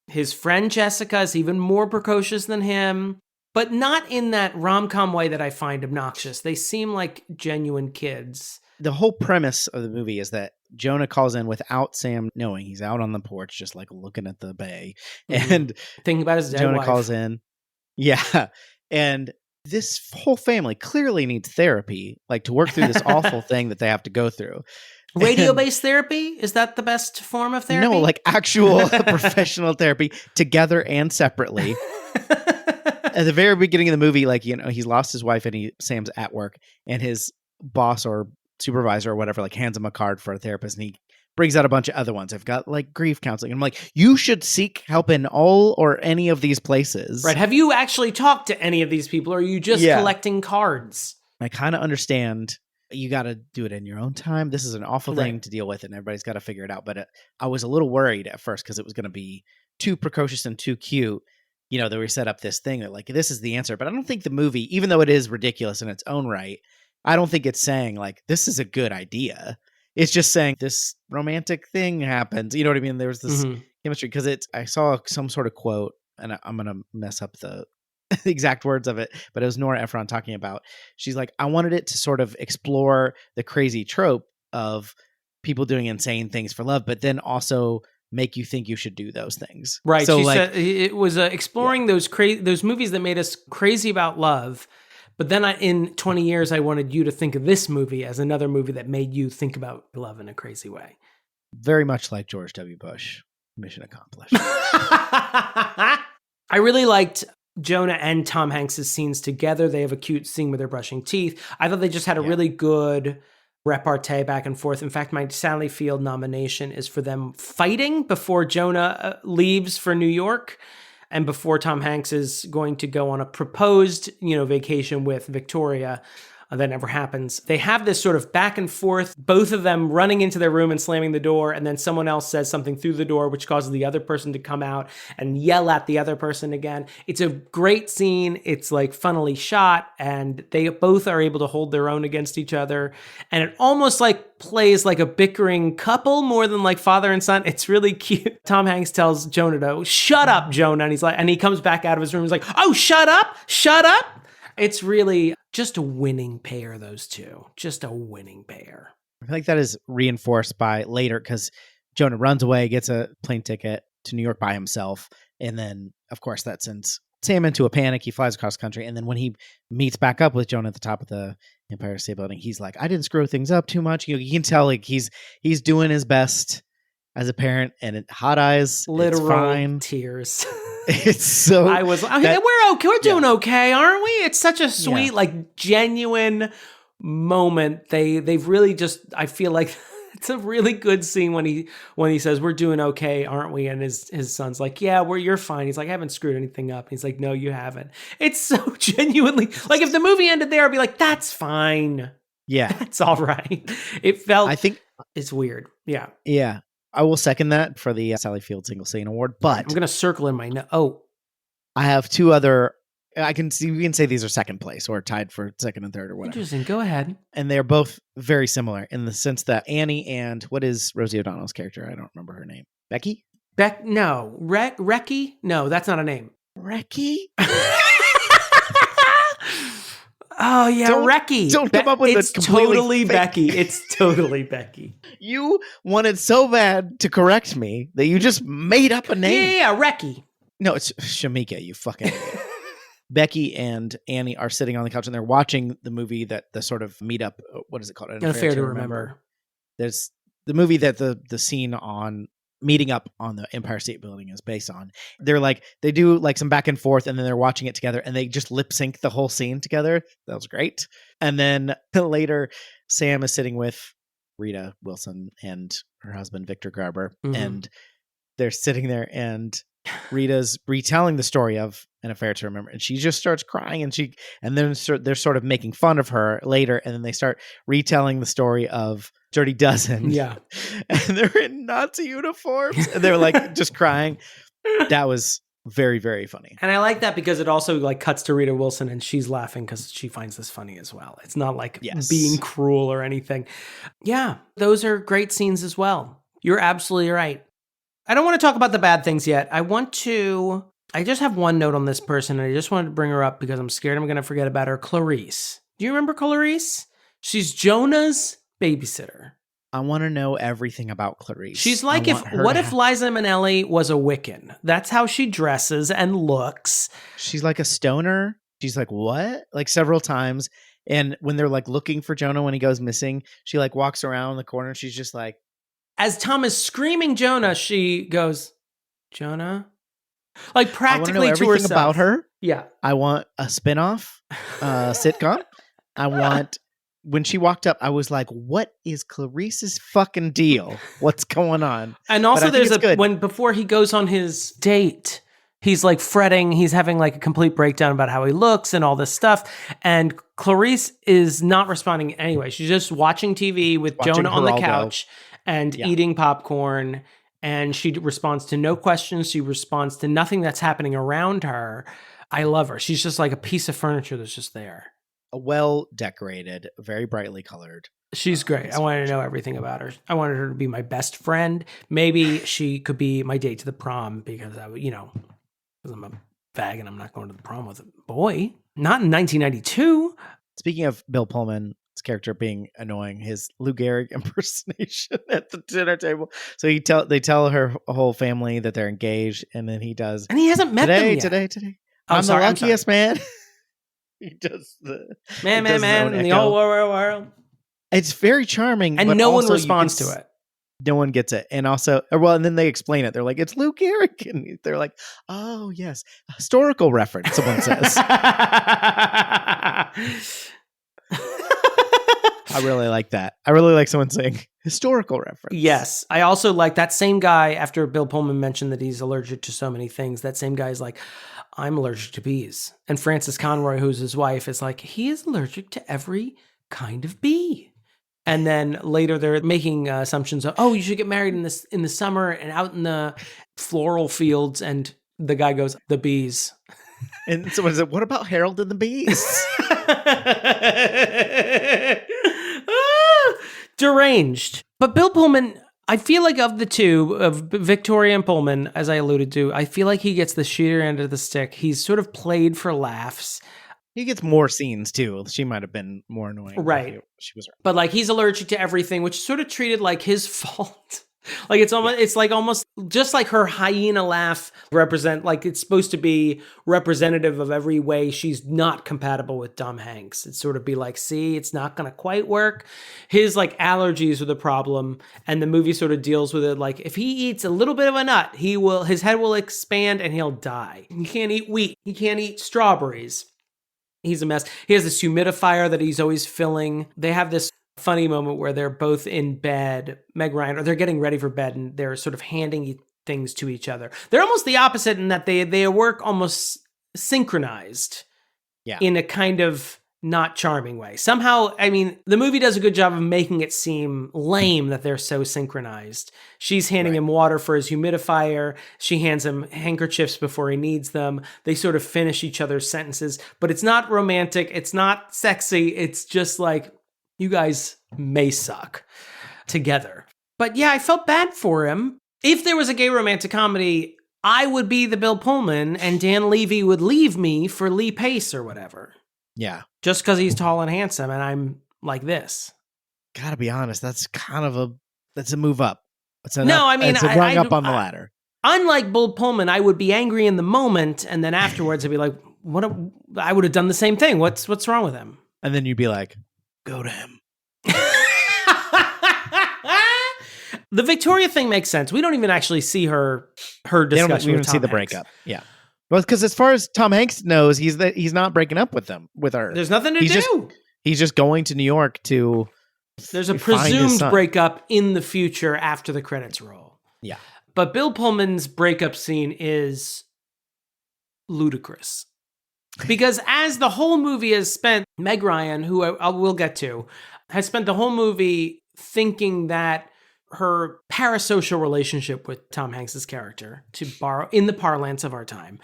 S1: His friend Jessica is even more precocious than him, but not in that rom-com way that I find obnoxious. They seem like genuine kids.
S2: The whole premise of the movie is that Jonah calls in without Sam knowing. He's out on the porch just like looking at the bay. Mm-hmm. And
S1: thinking about his dead
S2: Jonah
S1: wife.
S2: calls in. Yeah. And this whole family clearly needs therapy, like to work through this awful thing that they have to go through.
S1: Radio-based therapy? Is that the best form of therapy?
S2: No, like actual professional therapy together and separately. At the very beginning of the movie, like, he's lost his wife and Sam's at work, and his boss or supervisor or whatever, like, hands him a card for a therapist, and he brings out a bunch of other ones. I've got like grief counseling. And I'm like, you should seek help in all or any of these places.
S1: Right. Have you actually talked to any of these people, or are you just collecting cards?
S2: I kind of understand. You got to do it in your own time. This is an awful thing to deal with, and everybody's got to figure it out. But I was a little worried at first because it was going to be too precocious and too cute. That we set up this thing that like, this is the answer. But I don't think the movie, even though it is ridiculous in its own right, I don't think it's saying like, this is a good idea. It's just saying this romantic thing happens. You know what I mean? There was this chemistry because I saw some sort of quote, and I'm going to mess up the exact words of it, but it was Nora Ephron talking about, she's like, I wanted it to sort of explore the crazy trope of people doing insane things for love, but then also make you think you should do those things.
S1: Right.
S2: So
S1: she
S2: like,
S1: said it was exploring those movies that made us crazy about love. But then in 20 years, I wanted you to think of this movie as another movie that made you think about love in a crazy way.
S2: Very much like George W. Bush. Mission accomplished.
S1: I really liked Jonah and Tom Hanks' scenes together. They have a cute scene where they're brushing teeth. I thought they just had a really good repartee back and forth. In fact, my Sally Field nomination is for them fighting before Jonah leaves for New York and before Tom Hanks is going to go on a proposed, vacation with Victoria. That never happens. They have this sort of back and forth, both of them running into their room and slamming the door, and then someone else says something through the door, which causes the other person to come out and yell at the other person again. It's a great scene. It's like funnily shot, and they both are able to hold their own against each other. And it almost like plays like a bickering couple more than like father and son. It's really cute. Tom Hanks tells Jonah to shut up, Jonah. And he comes back out of his room. He's like, oh, shut up. It's really just a winning pair, those two. Just a winning pair.
S2: I feel like that is reinforced by later because Jonah runs away, gets a plane ticket to New York by himself. And then, of course, that sends Sam into a panic. He flies across country. And then when he meets back up with Jonah at the top of the Empire State Building, he's like, I didn't screw things up too much. You can tell like he's doing his best as a parent, and hot eyes,
S1: literal
S2: it's fine.
S1: Tears.
S2: It's so.
S1: We're okay. We're doing okay, aren't we? It's such a sweet, like genuine moment. They've really just. I feel like it's a really good scene when he says we're doing okay, aren't we? And his son's like, yeah, you're fine. He's like, I haven't screwed anything up. He's like, no, you haven't. It's so genuinely like if the movie ended there, I'd be like, that's fine.
S2: Yeah,
S1: that's all right. It felt.
S2: I think
S1: it's weird. Yeah.
S2: Yeah. I will second that for the Sally Field Single Scene Award, but
S1: I'm going to circle in my
S2: I have two other. We can say these are second place or tied for second and third or whatever.
S1: Interesting. Go ahead.
S2: And they're both very similar in the sense that Annie and what is Rosie O'Donnell's character? I don't remember her name. Becky?
S1: No. Recky? No, that's not a name.
S2: Recky?
S1: Oh, yeah, Recky.
S2: Don't come up with
S1: it's totally Becky. It's totally Becky.
S2: You wanted so bad to correct me that you just made up a name.
S1: Yeah, Recky.
S2: No, it's Shamika, you fucking idiot. Becky and Annie are sitting on the couch and they're watching the movie that the sort of meetup, what is it called?
S1: An Affair to Remember.
S2: There's the movie that the scene on meeting up on the Empire State Building is based on. They're like, they do like some back and forth, and then they're watching it together, and they just lip sync the whole scene together. That was great. And then later, Sam is sitting with Rita Wilson and her husband, Victor Garber, and they're sitting there, and Rita's retelling the story of An Affair to Remember, and she just starts crying, and then they're sort of making fun of her later, and then they start retelling the story of Dirty Dozen.
S1: Yeah.
S2: And they're in Nazi uniforms, and they're like just crying. That was very, very funny.
S1: And I like that because it also like cuts to Rita Wilson, and she's laughing because she finds this funny as well. It's not like being cruel or anything. Yeah, those are great scenes as well. You're absolutely right. I don't want to talk about the bad things yet. I just have one note on this person, and I just wanted to bring her up because I'm scared I'm going to forget about her. Clarice. Do you remember Clarice? She's Jonah's babysitter.
S2: I want to know everything about Clarice.
S1: She's like, if Liza Minnelli was a Wiccan? That's how she dresses and looks.
S2: She's like a stoner. She's like, what? Like several times. And when they're like looking for Jonah when he goes missing, she like walks around the corner. She's just like,
S1: as Tom is screaming Jonah, she goes, Jonah? Like practically
S2: to
S1: herself.
S2: About her.
S1: Yeah.
S2: I want a spinoff sitcom. I want, when she walked up, I was like, what is Clarice's fucking deal? What's going on?
S1: And also there's before he goes on his date, he's like fretting. He's having like a complete breakdown about how he looks and all this stuff. And Clarice is not responding anyway. She's just watching TV with Jonah on the couch and eating popcorn. And she responds to no questions. She responds to nothing that's happening around her. I love her. She's just like a piece of furniture that's just there.
S2: Well decorated, very brightly colored.
S1: She's great. I wanted to know everything about her. I wanted her to be my best friend. Maybe she could be my date to the prom because because I'm a fag and I'm not going to the prom with a boy. Not in 1992.
S2: Speaking of Bill Pullman's character being annoying, his Lou Gehrig impersonation at the dinner table. So they tell her whole family that they're engaged, and then he does.
S1: And he hasn't met them yet.
S2: Today. I'm the luckiest man. He does the
S1: man in the whole world.
S2: It's very charming,
S1: and
S2: but
S1: no one responds to it.
S2: No one gets it. And also, and then they explain it. They're like, it's Lou Gehrig. And they're like, oh, yes. A historical reference, someone says. I really like that. I really like someone saying historical reference.
S1: Yes. I also like that same guy, after Bill Pullman mentioned that he's allergic to so many things, that same guy's like, I'm allergic to bees. And Frances Conroy, who's his wife, is like, he is allergic to every kind of bee. And then later they're making assumptions of, you should get married in the summer and out in the floral fields. And the guy goes, the bees.
S2: And someone said, what about Harold and the Bees?
S1: Deranged. But Bill Pullman, I feel like of the two, of Victoria and Pullman, as I alluded to, I feel like he gets the shooter end of the stick. He's sort of played for laughs.
S2: He gets more scenes too. She might have been more annoying.
S1: Right.
S2: She was right.
S1: But like he's allergic to everything, which is sort of treated like his fault. Like it's almost just like her hyena laugh it's supposed to be representative of every way she's not compatible with Tom Hanks. It's sort of be like, see, it's not going to quite work. His like allergies are the problem. And the movie sort of deals with it. Like if he eats a little bit of a nut, his head will expand and he'll die. He can't eat wheat. He can't eat strawberries. He's a mess. He has this humidifier that he's always filling. They have this funny moment where they're both in bed, Meg Ryan, or they're getting ready for bed, and they're sort of handing things to each other. They're almost the opposite in that they work almost synchronized in a kind of not charming way. Somehow, I mean, the movie does a good job of making it seem lame that they're so synchronized. She's handing him water for his humidifier. She hands him handkerchiefs before he needs them. They sort of finish each other's sentences, but it's not romantic. It's not sexy. It's just like, you guys may suck together. But yeah, I felt bad for him. If there was a gay romantic comedy, I would be the Bill Pullman and Dan Levy would leave me for Lee Pace or whatever.
S2: Yeah.
S1: Just because he's tall and handsome and I'm like this.
S2: Gotta be honest, that's a move up. It's a rung up on the ladder.
S1: Unlike Bill Pullman, I would be angry in the moment and then afterwards I'd be like, I would have done the same thing. What's wrong with him?
S2: And then you'd be like, go to him.
S1: The Victoria thing makes sense. We don't even actually see her discussion.
S2: We don't see the breakup. Yeah. Well, because as far as Tom Hanks knows, he's not breaking up with her.
S1: There's nothing to do.
S2: He's just going to New York to.
S1: There's a presumed breakup in the future after the credits roll.
S2: Yeah.
S1: But Bill Pullman's breakup scene is ludicrous. Because as the whole movie has spent, Meg Ryan, who I will get to, has spent the whole movie thinking that her parasocial relationship with Tom Hanks's character, to borrow in the parlance of our time,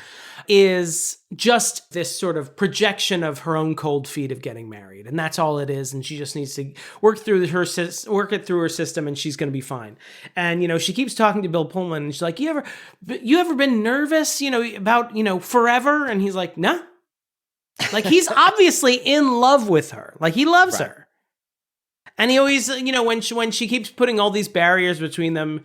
S1: is just this sort of projection of her own cold feet of getting married. And that's all it is. And she just needs to work it through her system, and she's going to be fine. And, she keeps talking to Bill Pullman, and she's like, you ever been nervous, about, forever? And he's like, nah. Like, he's obviously in love with her. Like, he loves her. And he always, when she keeps putting all these barriers between them,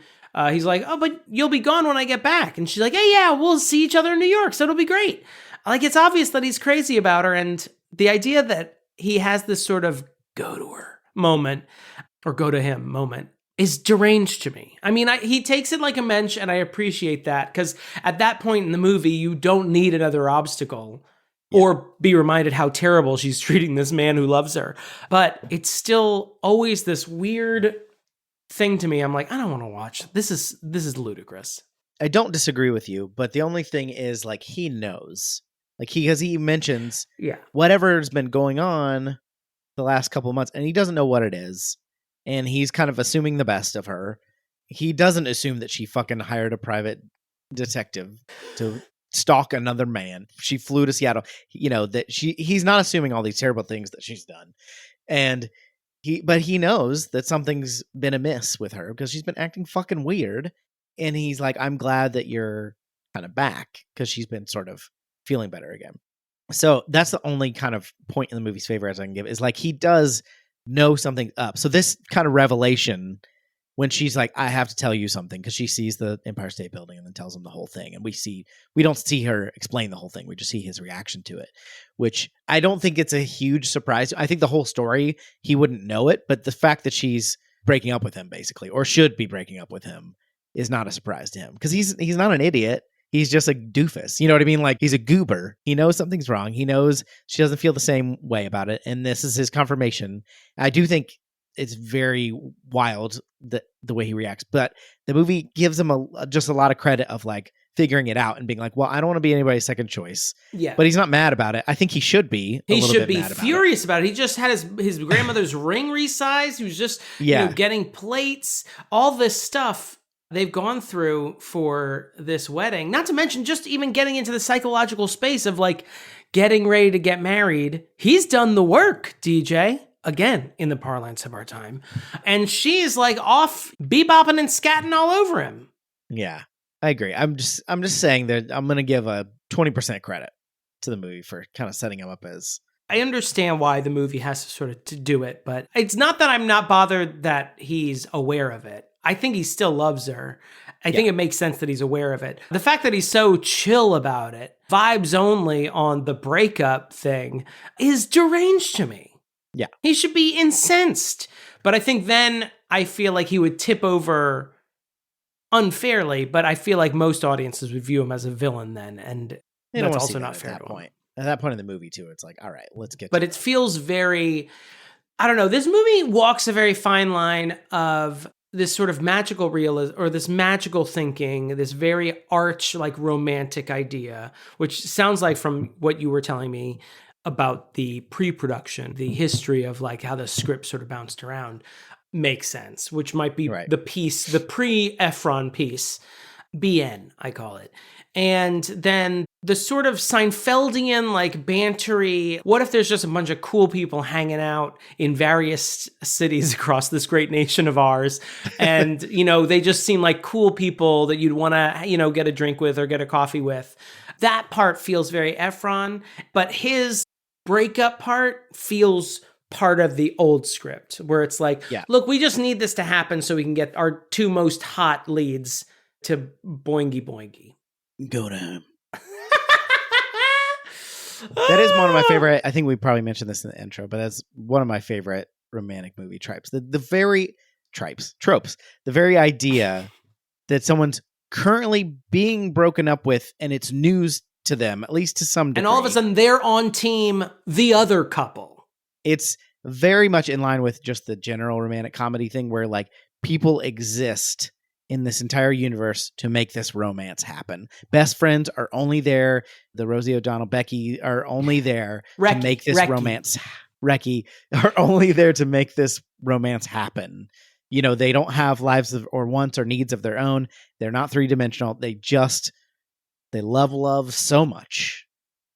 S1: he's like, oh, but you'll be gone when I get back. And she's like, hey, yeah, we'll see each other in New York, so it'll be great. Like, it's obvious that he's crazy about her. And the idea that he has this sort of go to her moment, or go to him moment, is deranged to me. I mean, he takes it like a mensch, and I appreciate that, because at that point in the movie, you don't need another obstacle. Or be reminded how terrible she's treating this man who loves her. But it's still always this weird thing to me. I'm like, I don't want to watch. This is ludicrous.
S2: I don't disagree with you, but the only thing is, like, he knows. Like, because he mentions whatever's been going on the last couple of months, and he doesn't know what it is. And he's kind of assuming the best of her. He doesn't assume that she fucking hired a private detective to stalk another man. She flew to Seattle, that he's not assuming all these terrible things that she's done. And but he knows that something's been amiss with her because she's been acting fucking weird. And he's like, I'm glad that you're kind of back, because she's been sort of feeling better again. So that's the only kind of point in the movie's favor as I can give, is like, he does know something's up. So this kind of revelation, when she's like, I have to tell you something, because she sees the Empire State Building and then tells him the whole thing. And we don't see her explain the whole thing. We just see his reaction to it, which I don't think it's a huge surprise. I think the whole story, he wouldn't know it, but the fact that she's breaking up with him, basically, or should be breaking up with him, is not a surprise to him, because he's not an idiot. He's just a doofus. You know what I mean? Like, he's a goober. He knows something's wrong. He knows she doesn't feel the same way about it. And this is his confirmation. I do think it's very wild the way he reacts, but the movie gives him just a lot of credit of, like, figuring it out and being like, well, I don't want to be anybody's second choice.
S1: Yeah.
S2: But he's not mad about it. I think he should be.
S1: He should be furious about it. He just had his grandmother's ring resized. He was just getting plates, all this stuff they've gone through for this wedding. Not to mention just even getting into the psychological space of, like, getting ready to get married. He's done the work, DJ. Again, in the parlance of our time. And she's, like, off bebopping and scatting all over him.
S2: Yeah, I agree. I'm just saying that I'm going to give a 20% credit to the movie for kind of setting him up as...
S1: I understand why the movie has to sort of to do it, but it's not that I'm not bothered that he's aware of it. I think he still loves her. I think it makes sense that he's aware of it. The fact that he's so chill about it, vibes only on the breakup thing, is deranged to me.
S2: Yeah.
S1: He should be incensed. But I think then I feel like he would tip over unfairly, but I feel like most audiences would view him as a villain then, and that's also not fair to him.
S2: At that point in the movie, too, it's like, all right, let's get
S1: But it feels very, I don't know, this movie walks a very fine line of this sort of magical realism, or this magical thinking, this very arch, like, romantic idea, which sounds like, from what you were telling me about the pre-production, the history of, like, how the script sort of bounced around, makes sense, which might be the piece, the pre-Efron piece, BN, I call it. And then the sort of Seinfeldian, like, bantery, what if there's just a bunch of cool people hanging out in various cities across this great nation of ours, and, they just seem like cool people that you'd want to, get a drink with or get a coffee with. That part feels very Efron, but his breakup part feels part of the old script, where it's like, look, we just need this to happen so we can get our two most hot leads to boingy boingy.
S2: Go to him. That is one of my favorite. I think we probably mentioned this in the intro, but that's one of my favorite romantic movie tropes. The very tropes. The very idea that someone's currently being broken up with and it's news to them, at least to some degree.
S1: And all of a sudden they're on team the other couple.
S2: It's very much in line with just the general romantic comedy thing where like people exist in this entire universe to make this romance happen. Best friends are only there. The Rosie O'Donnell, Becky are only there to make this romance. Reki are only there to make this romance happen. You know, they don't have lives or wants or needs of their own. They're not three-dimensional. They love love so much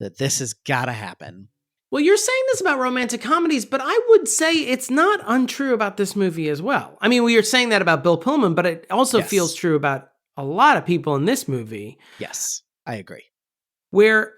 S2: that this has got to happen.
S1: Well, you're saying this about romantic comedies, but I would say it's not untrue about this movie as well. I mean, we are saying that about Bill Pullman, but it also feels true about a lot of people in this movie.
S2: Yes, I agree.
S1: Where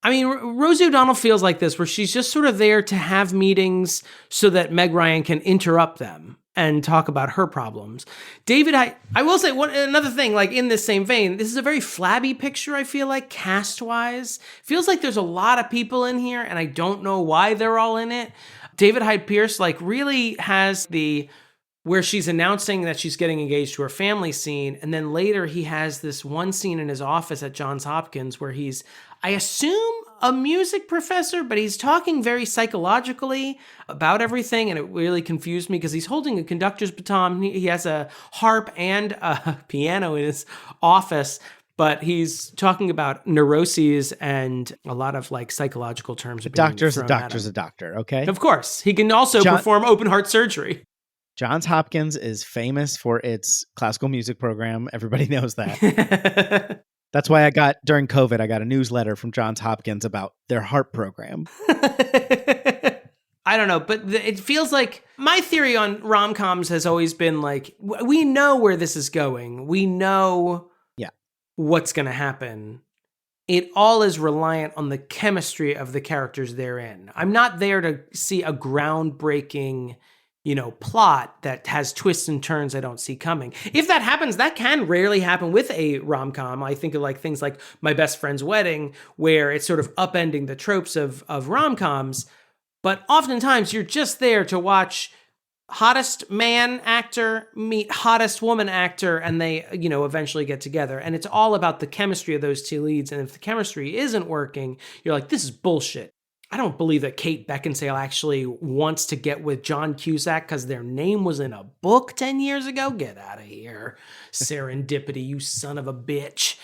S1: Rosie O'Donnell feels like this, where she's just sort of there to have meetings so that Meg Ryan can interrupt them and talk about her problems. David, I will say another thing, like in this same vein, this is a very flabby picture, I feel like, cast-wise. Feels like there's a lot of people in here, and I don't know why they're all in it. David Hyde Pierce, like, really has where she's announcing that she's getting engaged to her family scene, and then later he has this one scene in his office at Johns Hopkins where he's, I assume, a music professor, but he's talking very psychologically about everything, and it really confused me because he's holding a conductor's baton. He has a harp and a piano in his office, but he's talking about neuroses and a lot of like psychological terms.
S2: A doctor's a doctor, okay?
S1: Of course. He can also perform open heart surgery.
S2: Johns Hopkins is famous for its classical music program. Everybody knows that. That's why during COVID, I got a newsletter from Johns Hopkins about their heart program.
S1: I don't know, but it feels like my theory on rom-coms has always been like, we know where this is going. We know what's going to happen. It all is reliant on the chemistry of the characters therein. I'm not there to see a groundbreaking plot that has twists and turns I don't see coming. If that happens, that can rarely happen with a rom-com. I think of like things like My Best Friend's Wedding, where it's sort of upending the tropes of rom-coms. But oftentimes you're just there to watch hottest man actor meet hottest woman actor, and they, eventually get together. And it's all about the chemistry of those two leads. And if the chemistry isn't working, you're like, this is bullshit. I don't believe that Kate Beckinsale actually wants to get with John Cusack because their name was in a book 10 years ago. Get out of here. Serendipity, you son of a bitch.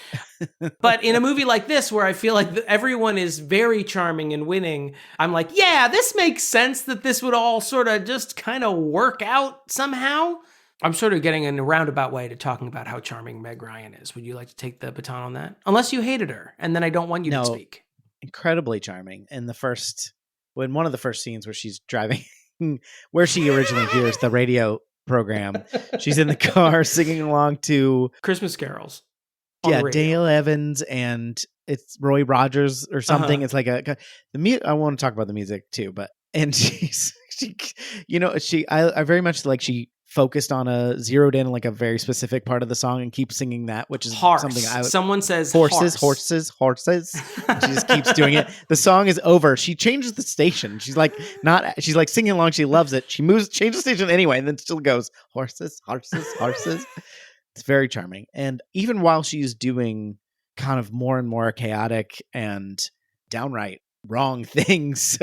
S1: But in a movie like this, where I feel like everyone is very charming and winning, I'm like, yeah, this makes sense that this would all sort of just kind of work out somehow. I'm sort of getting in a roundabout way to talking about how charming Meg Ryan is. Would you like to take the baton on that? Unless you hated her, and then I don't want you to speak.
S2: Incredibly charming. In one of the first scenes where she's driving, where she originally hears the radio program, she's in the car singing along to
S1: Christmas carols.
S2: Yeah, Dale Evans and it's Roy Rogers or something. It's like I want to talk about the music too, and I very much like she focused on zeroed in like a very specific part of the song and keeps singing that, which is something
S1: someone says
S2: horses. She just keeps doing it. The song is over. She changes the station. She's like singing along. She loves it. She changes the station anyway, and then still goes horses. It's very charming. And even while she's doing kind of more and more chaotic and downright wrong things,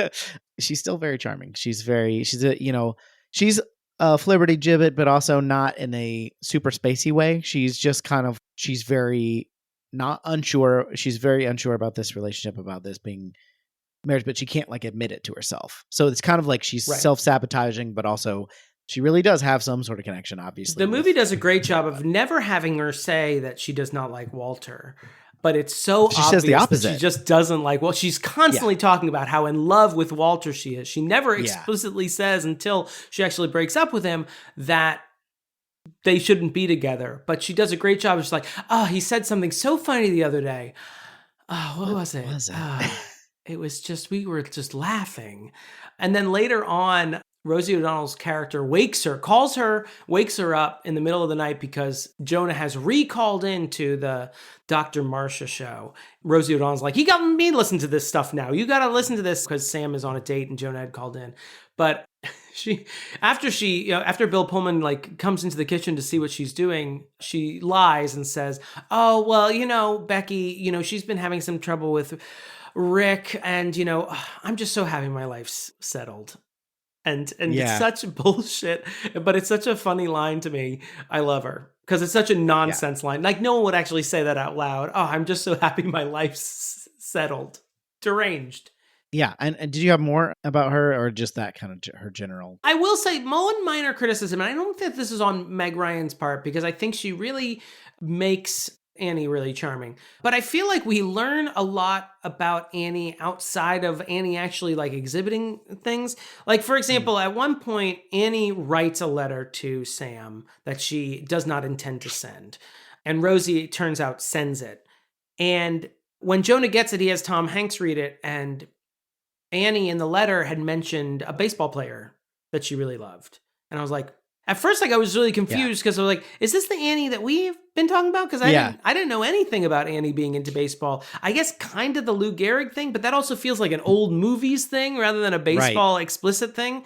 S2: she's still very charming. She's a Flibberty Gibbet, but also not in a super spacey way. She's just she's very not unsure. She's very unsure about this relationship, about this being marriage, but she can't like admit it to herself. So it's kind of like she's self-sabotaging, but also she really does have some sort of connection, obviously.
S1: The movie does a great job of never having her say that she does not like Walter. But it's so obvious
S2: says the opposite.
S1: That she just doesn't like. Well, she's constantly talking about how in love with Walter she is. She never explicitly says until she actually breaks up with him that they shouldn't be together. But she does a great job. It's like, he said something so funny the other day. What was it? It was just, we were just laughing. And then later on, Rosie O'Donnell's character wakes her up in the middle of the night because Jonah has recalled into the Dr. Marcia show. Rosie O'Donnell's like, you got me to listen to this stuff now. You got to listen to this because Sam is on a date and Jonah had called in. But after Bill Pullman like comes into the kitchen to see what she's doing, she lies and says, "Oh, well, Becky, she's been having some trouble with Rick, and I'm just so happy my life's settled." And it's such bullshit, but it's such a funny line to me. I love her because it's such a nonsense line. Like no one would actually say that out loud. Oh, I'm just so happy my life's settled. Deranged.
S2: Yeah, and did you have more about her, or just that kind of her general?
S1: I will say one minor criticism, and I don't think this is on Meg Ryan's part, because I think she really makes Annie really charming. But I feel like we learn a lot about Annie outside of Annie actually like exhibiting things. Like, for example, at one point, Annie writes a letter to Sam that she does not intend to send. And Rosie, it turns out, sends it. And when Jonah gets it, he has Tom Hanks read it, and Annie in the letter had mentioned a baseball player that she really loved. And I was like, at first, I was really confused because I was like, is this the Annie that we've been talking about? Because I didn't know anything about Annie being into baseball. I guess kind of the Lou Gehrig thing, but that also feels like an old movies thing rather than a baseball explicit thing.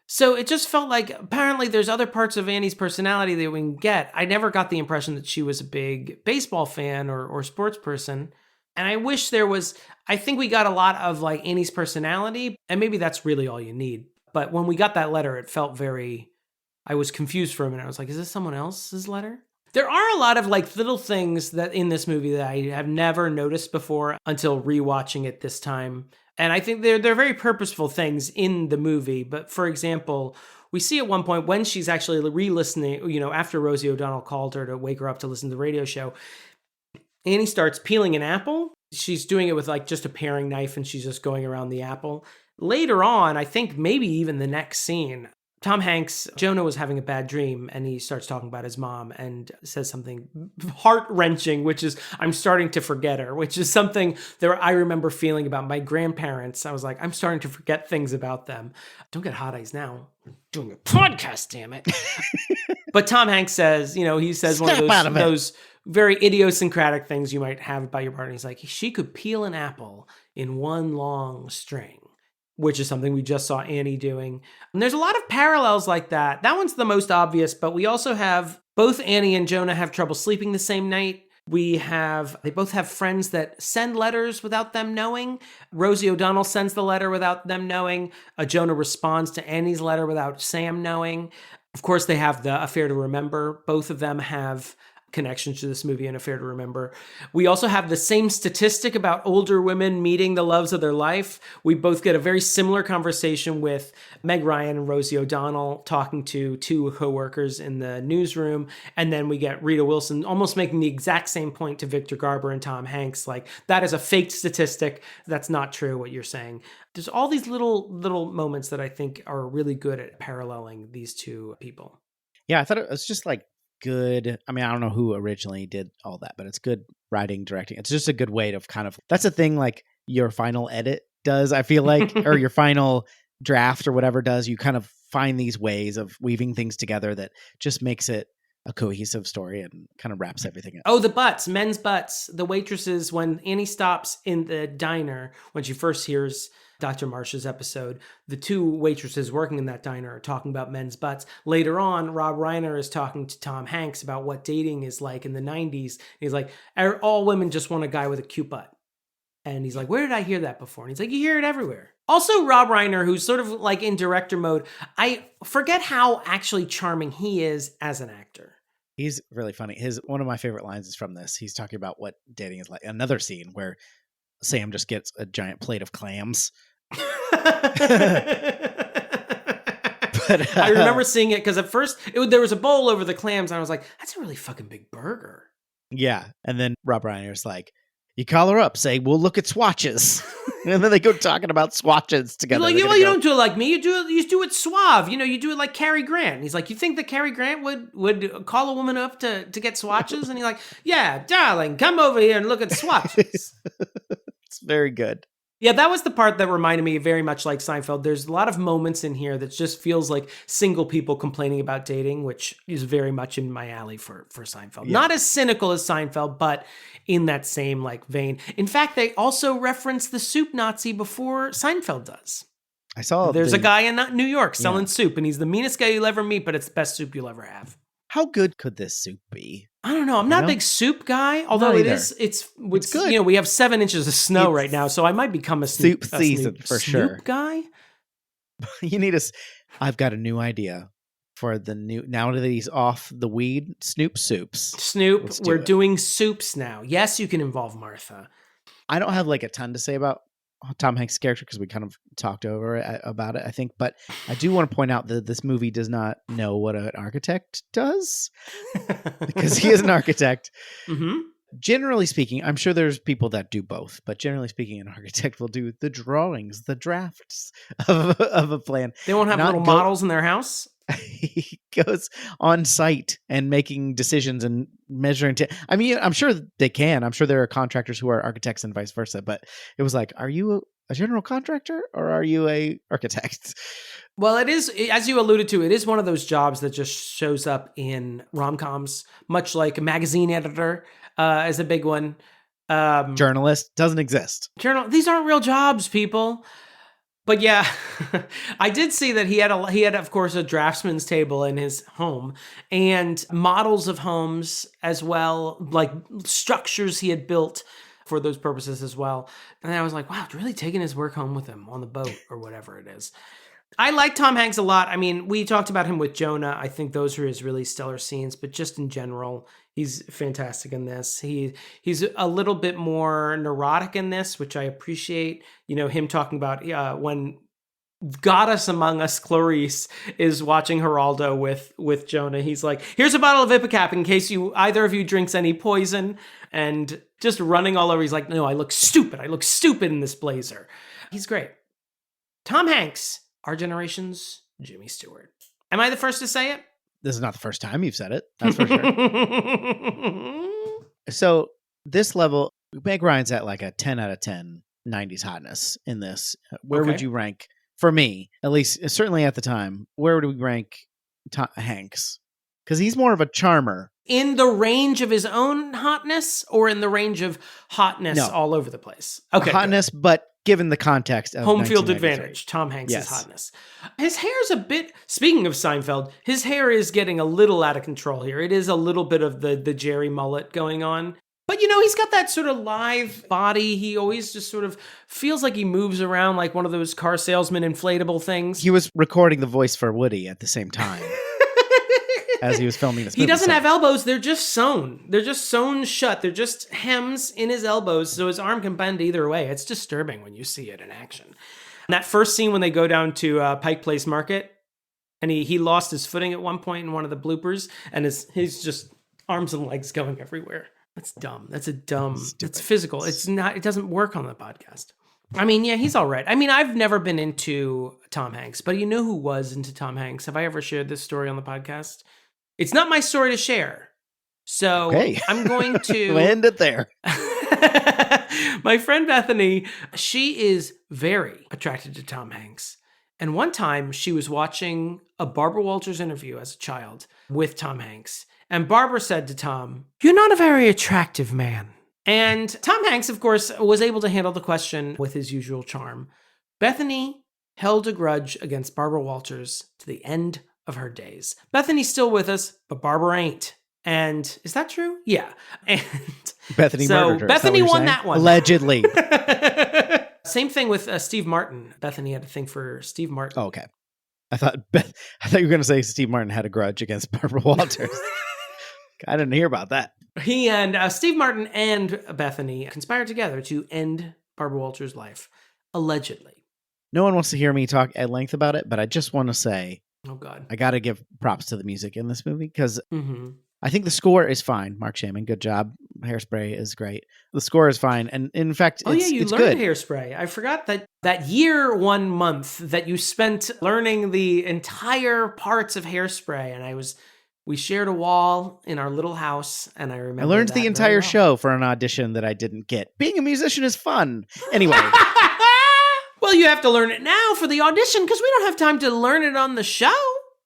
S1: So it just felt like apparently there's other parts of Annie's personality that we can get. I never got the impression that she was a big baseball fan or sports person. And I wish there was, I think we got a lot of like Annie's personality, and maybe that's really all you need. But when we got that letter, it felt I was confused for a minute. I was like, is this someone else's letter? There are a lot of like little things that in this movie that I have never noticed before until rewatching it this time. And I think they're very purposeful things in the movie. But for example, we see at one point when she's actually re-listening, after Rosie O'Donnell called her to wake her up to listen to the radio show, Annie starts peeling an apple. She's doing it with like just a paring knife, and she's just going around the apple. Later on, I think maybe even the next scene, Tom Hanks, Jonah was having a bad dream, and he starts talking about his mom and says something heart-wrenching, which is, I'm starting to forget her, which is something that I remember feeling about my grandparents. I was like, I'm starting to forget things about them. Don't get hot eyes now. We're doing a podcast, damn it. But Tom Hanks says, he says one of those very idiosyncratic things you might have about your partner. He's like, she could peel an apple in one long string, which is something we just saw Annie doing. And there's a lot of parallels like that. That one's the most obvious, but we also have both Annie and Jonah have trouble sleeping the same night. They both have friends that send letters without them knowing. Rosie O'Donnell sends the letter without them knowing. Jonah responds to Annie's letter without Sam knowing. Of course, they have the Affair to Remember. Both of them have connections to this movie and Affair to Remember. We also have the same statistic about older women meeting the loves of their life. We both get a very similar conversation with Meg Ryan and Rosie O'Donnell talking to two coworkers in the newsroom. And then we get Rita Wilson almost making the exact same point to Victor Garber and Tom Hanks. Like, that is a faked statistic. That's not true, what you're saying. There's all these little moments that I think are really good at paralleling these two people.
S2: Yeah, I thought it was just like good. I mean, I don't know who originally did all that, but it's good writing, directing. It's just a good way to that's a thing like your final edit does, I feel like, or your final draft or whatever does. You kind of find these ways of weaving things together that just makes it a cohesive story and kind of wraps everything up.
S1: Oh, the butts, men's butts, the waitresses, when Annie stops in the diner, when she first hears Dr. Marsh's episode, the two waitresses working in that diner are talking about men's butts. Later on, Rob Reiner is talking to Tom Hanks about what dating is like in the 90s. He's like, all women just want a guy with a cute butt. And he's like, where did I hear that before? And he's like, you hear it everywhere. Also, Rob Reiner, who's sort of like in director mode, I forget how actually charming he is as an actor.
S2: He's really funny. One of my favorite lines is from this. He's talking about what dating is like. Another scene where Sam just gets a giant plate of clams. But
S1: I remember seeing it because at first there was a bowl over the clams, and I was like, that's a really fucking big burger.
S2: Yeah. And then Rob Reiner's like, you call her up, say, we'll look at swatches. And then they go talking about swatches together.
S1: Like, you don't do it like me. You do it suave. You do it like Cary Grant. And he's like, you think that Cary Grant would call a woman up to get swatches? And he's like, yeah, darling, come over here and look at swatches.
S2: It's very good.
S1: Yeah, that was the part that reminded me very much like Seinfeld. There's a lot of moments in here that just feels like single people complaining about dating, which is very much in my alley for Seinfeld. Yeah. Not as cynical as Seinfeld, but in that same like vein. In fact, they also reference the soup Nazi before Seinfeld does.
S2: I saw
S1: there's a guy in New York selling soup, and he's the meanest guy you'll ever meet, but it's the best soup you'll ever have.
S2: How good could this soup be?
S1: I don't know. I'm not a big soup guy, although it's good. You know, we have 7 inches of snow right now, so I might become a
S2: soup season for sure.
S1: Soup guy.
S2: You need I've got a new idea for the new. Now that he's off the weed, Snoop soups.
S1: Snoop, we're doing soups now. Yes, you can involve Martha.
S2: I don't have like a ton to say about Tom Hanks' character because we kind of talked over about it, I think. But I do want to point out that this movie does not know what an architect does because he is an architect.
S1: Mm-hmm.
S2: Generally speaking, I'm sure there's people that do both, but generally speaking, an architect will do the drawings, the drafts of a plan.
S1: They won't have little models in their house?
S2: He goes on site and making decisions and measuring. I mean, I'm sure they can. I'm sure there are contractors who are architects and vice versa. But it was like, are you a general contractor or are you a architect?
S1: Well, it is, as you alluded to, it is one of those jobs that just shows up in rom-coms, much like a magazine editor is a big one.
S2: Journalist doesn't exist.
S1: These aren't real jobs, people. But yeah, I did see that he had of course a draftsman's table in his home and models of homes as well, like structures he had built for those purposes as well. And I was like, wow, really taking his work home with him on the boat or whatever it is. I like Tom Hanks a lot. I mean, we talked about him with Jonah. I think those are his really stellar scenes, but just in general, he's fantastic in this. He's a little bit more neurotic in this, which I appreciate. You know, him talking about when Goddess Among Us Clarice is watching Geraldo with Jonah. He's like, here's a bottle of Ipecac in case either of you drinks any poison, and just running all over. He's like, no, I look stupid. I look stupid in this blazer. He's great. Tom Hanks. Our generation's Jimmy Stewart. Am I the first to say it?
S2: This is not the first time you've said it. That's for sure. So this level, Meg Ryan's at like a 10 out of 10 90s hotness in this. Where would you rank, for me, at least certainly at the time, where would we rank Hanks? Because he's more of a charmer.
S1: In the range of his own hotness or in the range of hotness all over the place? Okay.
S2: Hotness, but given the context of
S1: home field advantage, Tom Hanks' hotness. His hair's a bit, speaking of Seinfeld, his hair is getting a little out of control here. It is a little bit of the Jerry mullet going on. But, you know, he's got that sort of live body. He always just sort of feels like he moves around like one of those car salesman inflatable things.
S2: He was recording the voice for Woody at the same time. As he was filming this movie.
S1: He doesn't have elbows. They're just sewn. They're just sewn shut. They're just hems in his elbows, so his arm can bend either way. It's disturbing when you see it in action. And that first scene when they go down to Pike Place Market, and he lost his footing at one point in one of the bloopers, and his just arms and legs going everywhere. That's dumb. That's physical. It's not. It doesn't work on the podcast. I mean, yeah, he's all right. I mean, I've never been into Tom Hanks, but you know who was into Tom Hanks? Have I ever shared this story on the podcast? It's not my story to share. So I'm going to
S2: end it there.
S1: My friend Bethany, she is very attracted to Tom Hanks. And one time she was watching a Barbara Walters interview as a child with Tom Hanks. And Barbara said to Tom, "You're not a very attractive man." And Tom Hanks, of course, was able to handle the question with his usual charm. Bethany held a grudge against Barbara Walters to the end of her days. Bethany's still with us, but Barbara ain't. And is that true? Yeah. And
S2: Bethany murdered her.
S1: Bethany won that one.
S2: Allegedly.
S1: Same thing with Steve Martin. Bethany had a thing for Steve Martin.
S2: Oh, okay. I thought you were going to say Steve Martin had a grudge against Barbara Walters. I didn't hear about that.
S1: He and Steve Martin and Bethany conspired together to end Barbara Walters' life, allegedly.
S2: No one wants to hear me talk at length about it, but I just want to say,
S1: oh God,
S2: I got to give props to the music in this movie because I think the score is fine. Mark Shaman, good job. Hairspray is great. The score is fine, and in fact,
S1: you learned Hairspray. I forgot that year, 1 month that you spent learning the entire parts of Hairspray, and we shared a wall in our little house, and I remember
S2: I learned the entire show for an audition that I didn't get. Being a musician is fun. Anyway.
S1: Well, you have to learn it now for the audition because we don't have time to learn it on the show.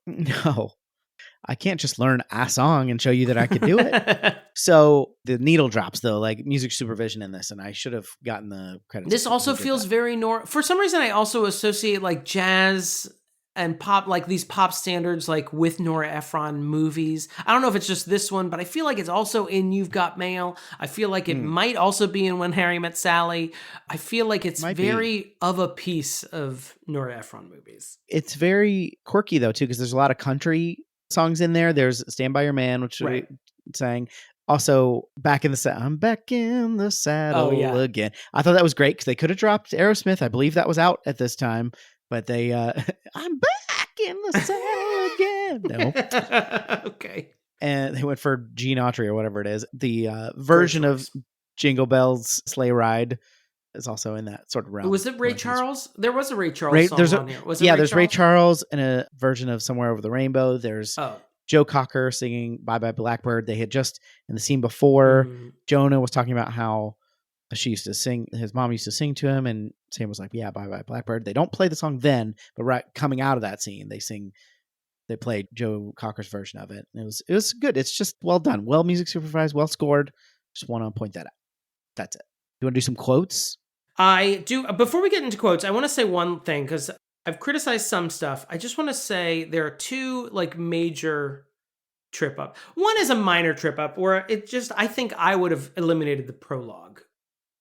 S2: No. I can't just learn a song and show you that I could do it. So the needle drops though, like music supervision in this, and I should have gotten the credits.
S1: This also feels very for some reason I also associate like jazz and pop, like these pop standards, like with Nora Ephron movies. I don't know if it's just this one, but I feel like it's also in You've Got Mail. I feel like it might also be in When Harry Met Sally. I feel like it's very of a piece of Nora Ephron movies.
S2: It's very quirky though, too, because there's a lot of country songs in there. There's Stand By Your Man, which we sang. Also, Back in the Saddle. I'm back in the saddle again. I thought that was great because they could have dropped Aerosmith. I believe that was out at this time. But they, I'm back in the saddle again. No.
S1: Okay.
S2: And they went for Gene Autry or whatever it is. The version of Jingle Bells Sleigh Ride is also in that sort of realm.
S1: Was it Ray Charles? There was a Ray Charles song on here. Was it
S2: there's Ray Charles in a version of Somewhere Over the Rainbow. There's Joe Cocker singing Bye Bye Blackbird. They had just, in the scene before, Jonah was talking about how she used to sing, his mom used to sing to him, and Sam was like, yeah, Bye Bye Blackbird. They don't play the song then, but right coming out of that scene, they played Joe Cocker's version of it. And it was good. It's just well done. Well music supervised, well scored. Just want to point that out. That's it. You want to do some quotes?
S1: I do. Before we get into quotes, I want to say one thing, because I've criticized some stuff. I just want to say there are two like major trip up. One is a minor trip up where I think I would have eliminated the prologue,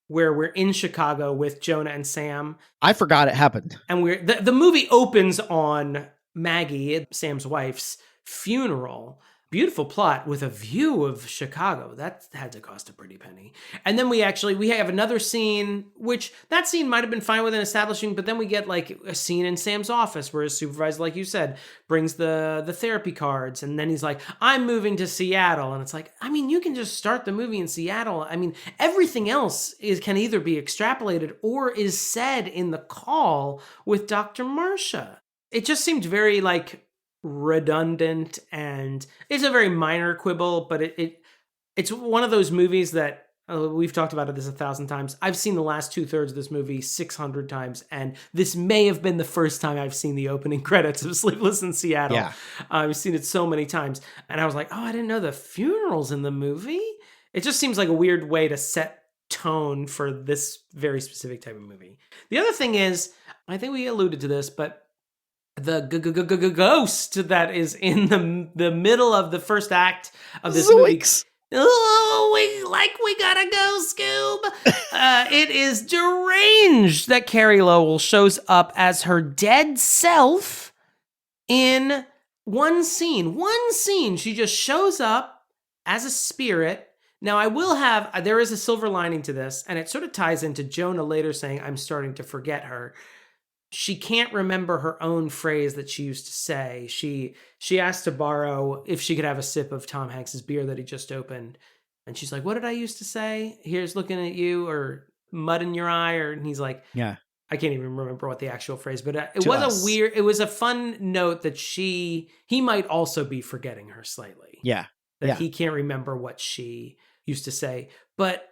S1: where we're in Chicago with Jonah and Sam.
S2: I forgot it happened.
S1: And the movie opens on Maggie, Sam's wife's funeral. Beautiful plot with a view of Chicago. That had to cost a pretty penny. And then we have another scene, which that scene might have been fine with an establishing, but then we get like a scene in Sam's office where his supervisor, like you said, brings the therapy cards. And then he's like, I'm moving to Seattle. And it's like, I mean, you can just start the movie in Seattle. I mean, everything else can either be extrapolated or is said in the call with Dr. Marcia. It just seemed very like redundant, and it's a very minor quibble, but it's one of those movies that we've talked about this 1,000 times. I've seen the last 2/3 of this movie 600 times, and this may have been the first time I've seen the opening credits of Sleepless in Seattle.
S2: Yeah.
S1: I've seen it so many times, and I was like, oh, I didn't know the funeral's in the movie. It just seems like a weird way to set tone for this very specific type of movie. The other thing is, I think we alluded to this, but the ghost that is in the middle of the first act of this movie. Oh, we gotta go, Scoob. It is deranged that Carrie Lowell shows up as her dead self in one scene. She just shows up as a spirit. Now, there is a silver lining to this, and it sort of ties into Jonah later saying, I'm starting to forget her. She can't remember her own phrase that she used to say. She asked to borrow if she could have a sip of Tom Hanks's beer that he just opened. And she's like, what did I used to say? Here's looking at you, or mud in your eye. And he's like,
S2: yeah,
S1: I can't even remember what the actual phrase, but it was a fun note that he might also be forgetting her slightly.
S2: Yeah.
S1: That he can't remember what she used to say. But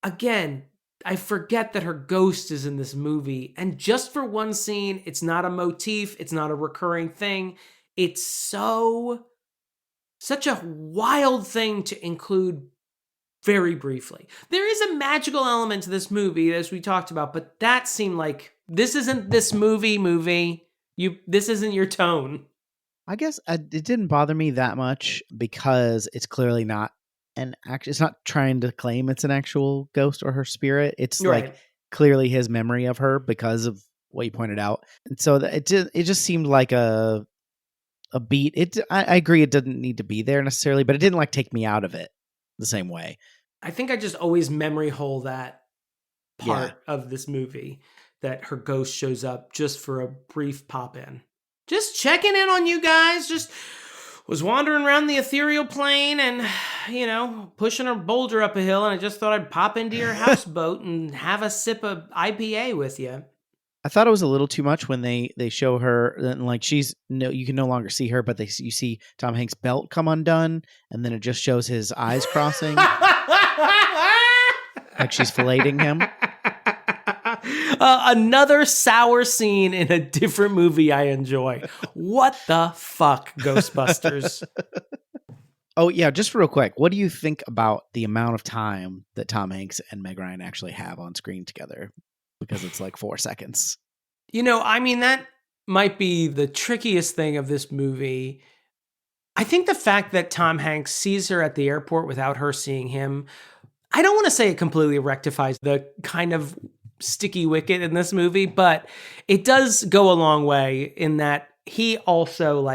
S1: again, I forget that her ghost is in this movie. And just for one scene, it's not a motif. It's not a recurring thing. It's such a wild thing to include very briefly. There is a magical element to this movie, as we talked about, but that seemed like this isn't this movie. This isn't your tone.
S2: I guess it didn't bother me that much because it's clearly not it's not trying to claim it's an actual ghost or her spirit. It's like clearly his memory of her because of what you pointed out. And so it just seemed like a beat. I agree it didn't need to be there necessarily, but it didn't like take me out of it the same way.
S1: I think I just always memory hole that part of this movie, that her ghost shows up just for a brief pop in. Just checking in on you guys. Just was wandering around the ethereal plane and, pushing a boulder up a hill, and I just thought I'd pop into your houseboat and have a sip of IPA with you.
S2: I thought it was a little too much when they show her, and like you can no longer see her, but you see Tom Hanks' belt come undone, and then it just shows his eyes crossing, like she's filleting him.
S1: Another sour scene in a different movie I enjoy. What the fuck, Ghostbusters?
S2: Oh, yeah, just real quick. What do you think about the amount of time that Tom Hanks and Meg Ryan actually have on screen together? Because it's like 4 seconds.
S1: That might be the trickiest thing of this movie. I think the fact that Tom Hanks sees her at the airport without her seeing him, I don't want to say it completely rectifies the kind of sticky wicket in this movie, but it does go a long way in that he also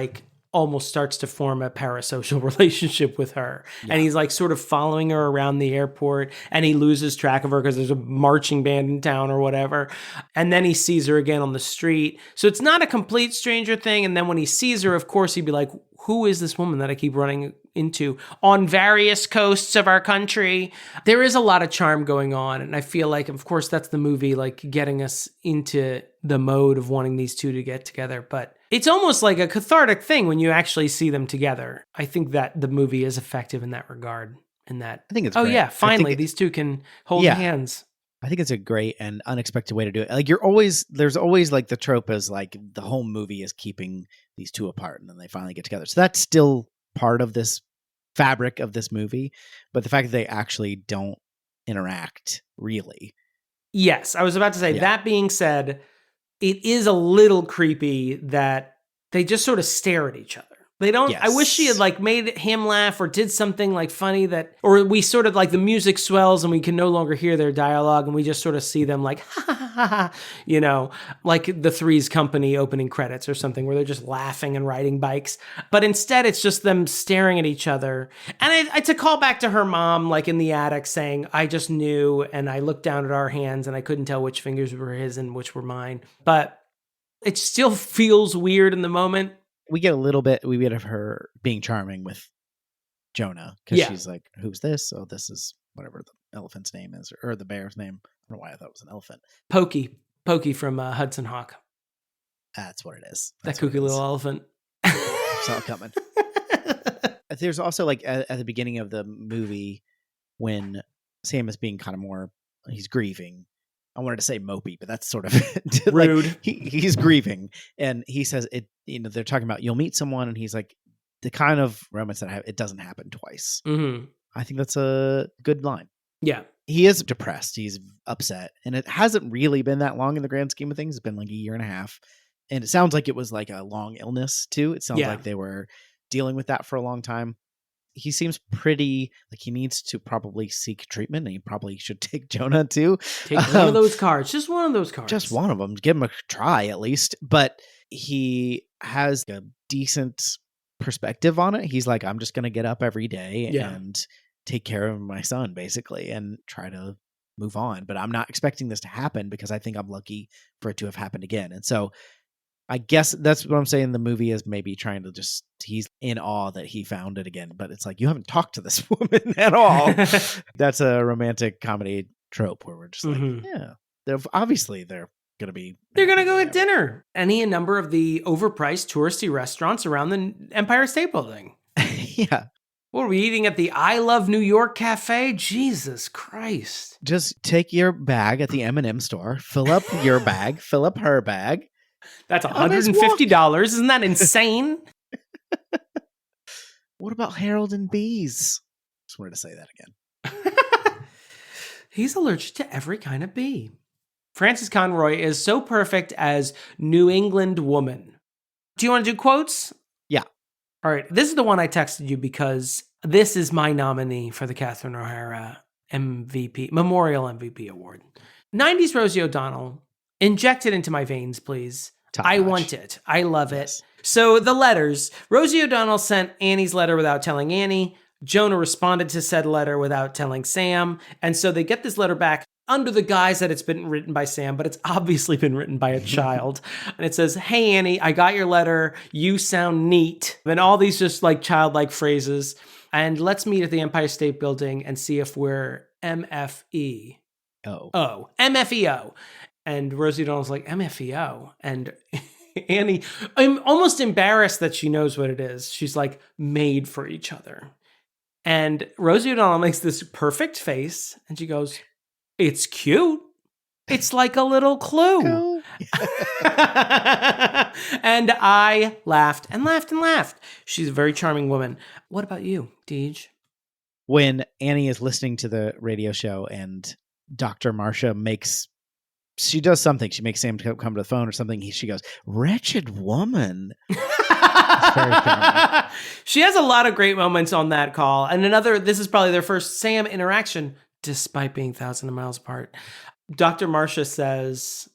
S1: almost starts to form a parasocial relationship with her. Yeah. And he's sort of following her around the airport, and he loses track of her because there's a marching band in town or whatever. And then he sees her again on the street. So it's not a complete stranger thing. And then when he sees her, of course, he'd be like, who is this woman that I keep running into on various coasts of our country? There is a lot of charm going on. And I feel like, of course, that's the movie, getting us into the mode of wanting these two to get together. But it's almost like a cathartic thing when you actually see them together. I think that the movie is effective in that regard. I think it's great. Yeah, finally, these two can hold hands.
S2: I think it's a great and unexpected way to do it. There's always the trope is the whole movie is keeping these two apart, and then they finally get together. So that's still part of this fabric of this movie, but the fact that they actually don't interact really.
S1: Yes, I was about to say, that being said, it is a little creepy that they just sort of stare at each other. They don't. Yes. I wish she had made him laugh or did something funny or we sort of the music swells and we can no longer hear their dialogue and we just sort of see them ha ha ha ha, like the Three's Company opening credits or something where they're just laughing and riding bikes. But instead, it's just them staring at each other. And it's a call back to her mom, in the attic saying, "I just knew, and I looked down at our hands and I couldn't tell which fingers were his and which were mine." But it still feels weird in the moment.
S2: We get of her being charming with Jonah because she's like, "Who's this?" Oh, this is whatever the elephant's name is, or the bear's name. I don't know why I thought it was an elephant.
S1: Pokey from Hudson Hawk.
S2: That's what it is.
S1: That kooky little elephant.
S2: Saw it coming. There's also at the beginning of the movie when Sam is being kind of more, he's grieving. I wanted to say mopey, but that's sort of
S1: rude.
S2: He's grieving, and he says it. They're talking about you'll meet someone, and he's like, the kind of romance that it doesn't happen twice.
S1: Mm-hmm.
S2: I think that's a good line.
S1: Yeah,
S2: he is depressed. He's upset, and it hasn't really been that long in the grand scheme of things. It's been a year and a half, and it sounds like it was a long illness too. It sounds like they were dealing with that for a long time. He seems pretty he needs to probably seek treatment, and he probably should take Jonah too.
S1: Take one of those cards, just one of those cards,
S2: just one of them. Give him a try at least. But he has a decent perspective on it. He's like, I'm just going to get up every day and take care of my son, basically, and try to move on. But I'm not expecting this to happen because I think I'm lucky for it to have happened again. And so I guess that's what I'm saying. The movie is maybe trying to he's in awe that he found it again, but it's you haven't talked to this woman at all. That's a romantic comedy trope where we're just they're going to
S1: go at dinner. Any number of the overpriced touristy restaurants around the Empire State Building.
S2: Yeah.
S1: What are we eating at the I Love New York Cafe? Jesus Christ.
S2: Just take your bag at the M&M store, fill up your bag, fill up her bag.
S1: That's $150. Isn't that insane?
S2: What about Harold and Bees? Just wanted to say that again.
S1: He's allergic to every kind of bee. Frances Conroy is so perfect as New England woman. Do you want to do quotes?
S2: Yeah.
S1: All right. This is the one I texted you because this is my nominee for the Catherine O'Hara Memorial MVP Award. 90s Rosie O'Donnell. Inject it into my veins, please. I want it. I love it. So the letters. Rosie O'Donnell sent Annie's letter without telling Annie. Jonah responded to said letter without telling Sam. And so they get this letter back under the guise that it's been written by Sam, but it's obviously been written by a child. And it says, "Hey, Annie, I got your letter. You sound neat." And all these just childlike phrases. And let's meet at the Empire State Building and see if we're M.F.E. M.F.E.O. And Rosie O'Donnell's like, M.F.E.O. And Annie, I'm almost embarrassed that she knows what it is. She's made for each other. And Rosie O'Donnell makes this perfect face and she goes, "It's cute." It's like a little clue. And I laughed and laughed and laughed. She's a very charming woman. What about you, Deej?
S2: When Annie is listening to the radio show and Dr. Marcia she does something. She makes Sam come to the phone or something. She goes, "Wretched woman."
S1: She has a lot of great moments on that call. And this is probably their first Sam interaction, despite being thousands of miles apart. Dr. Marcia says,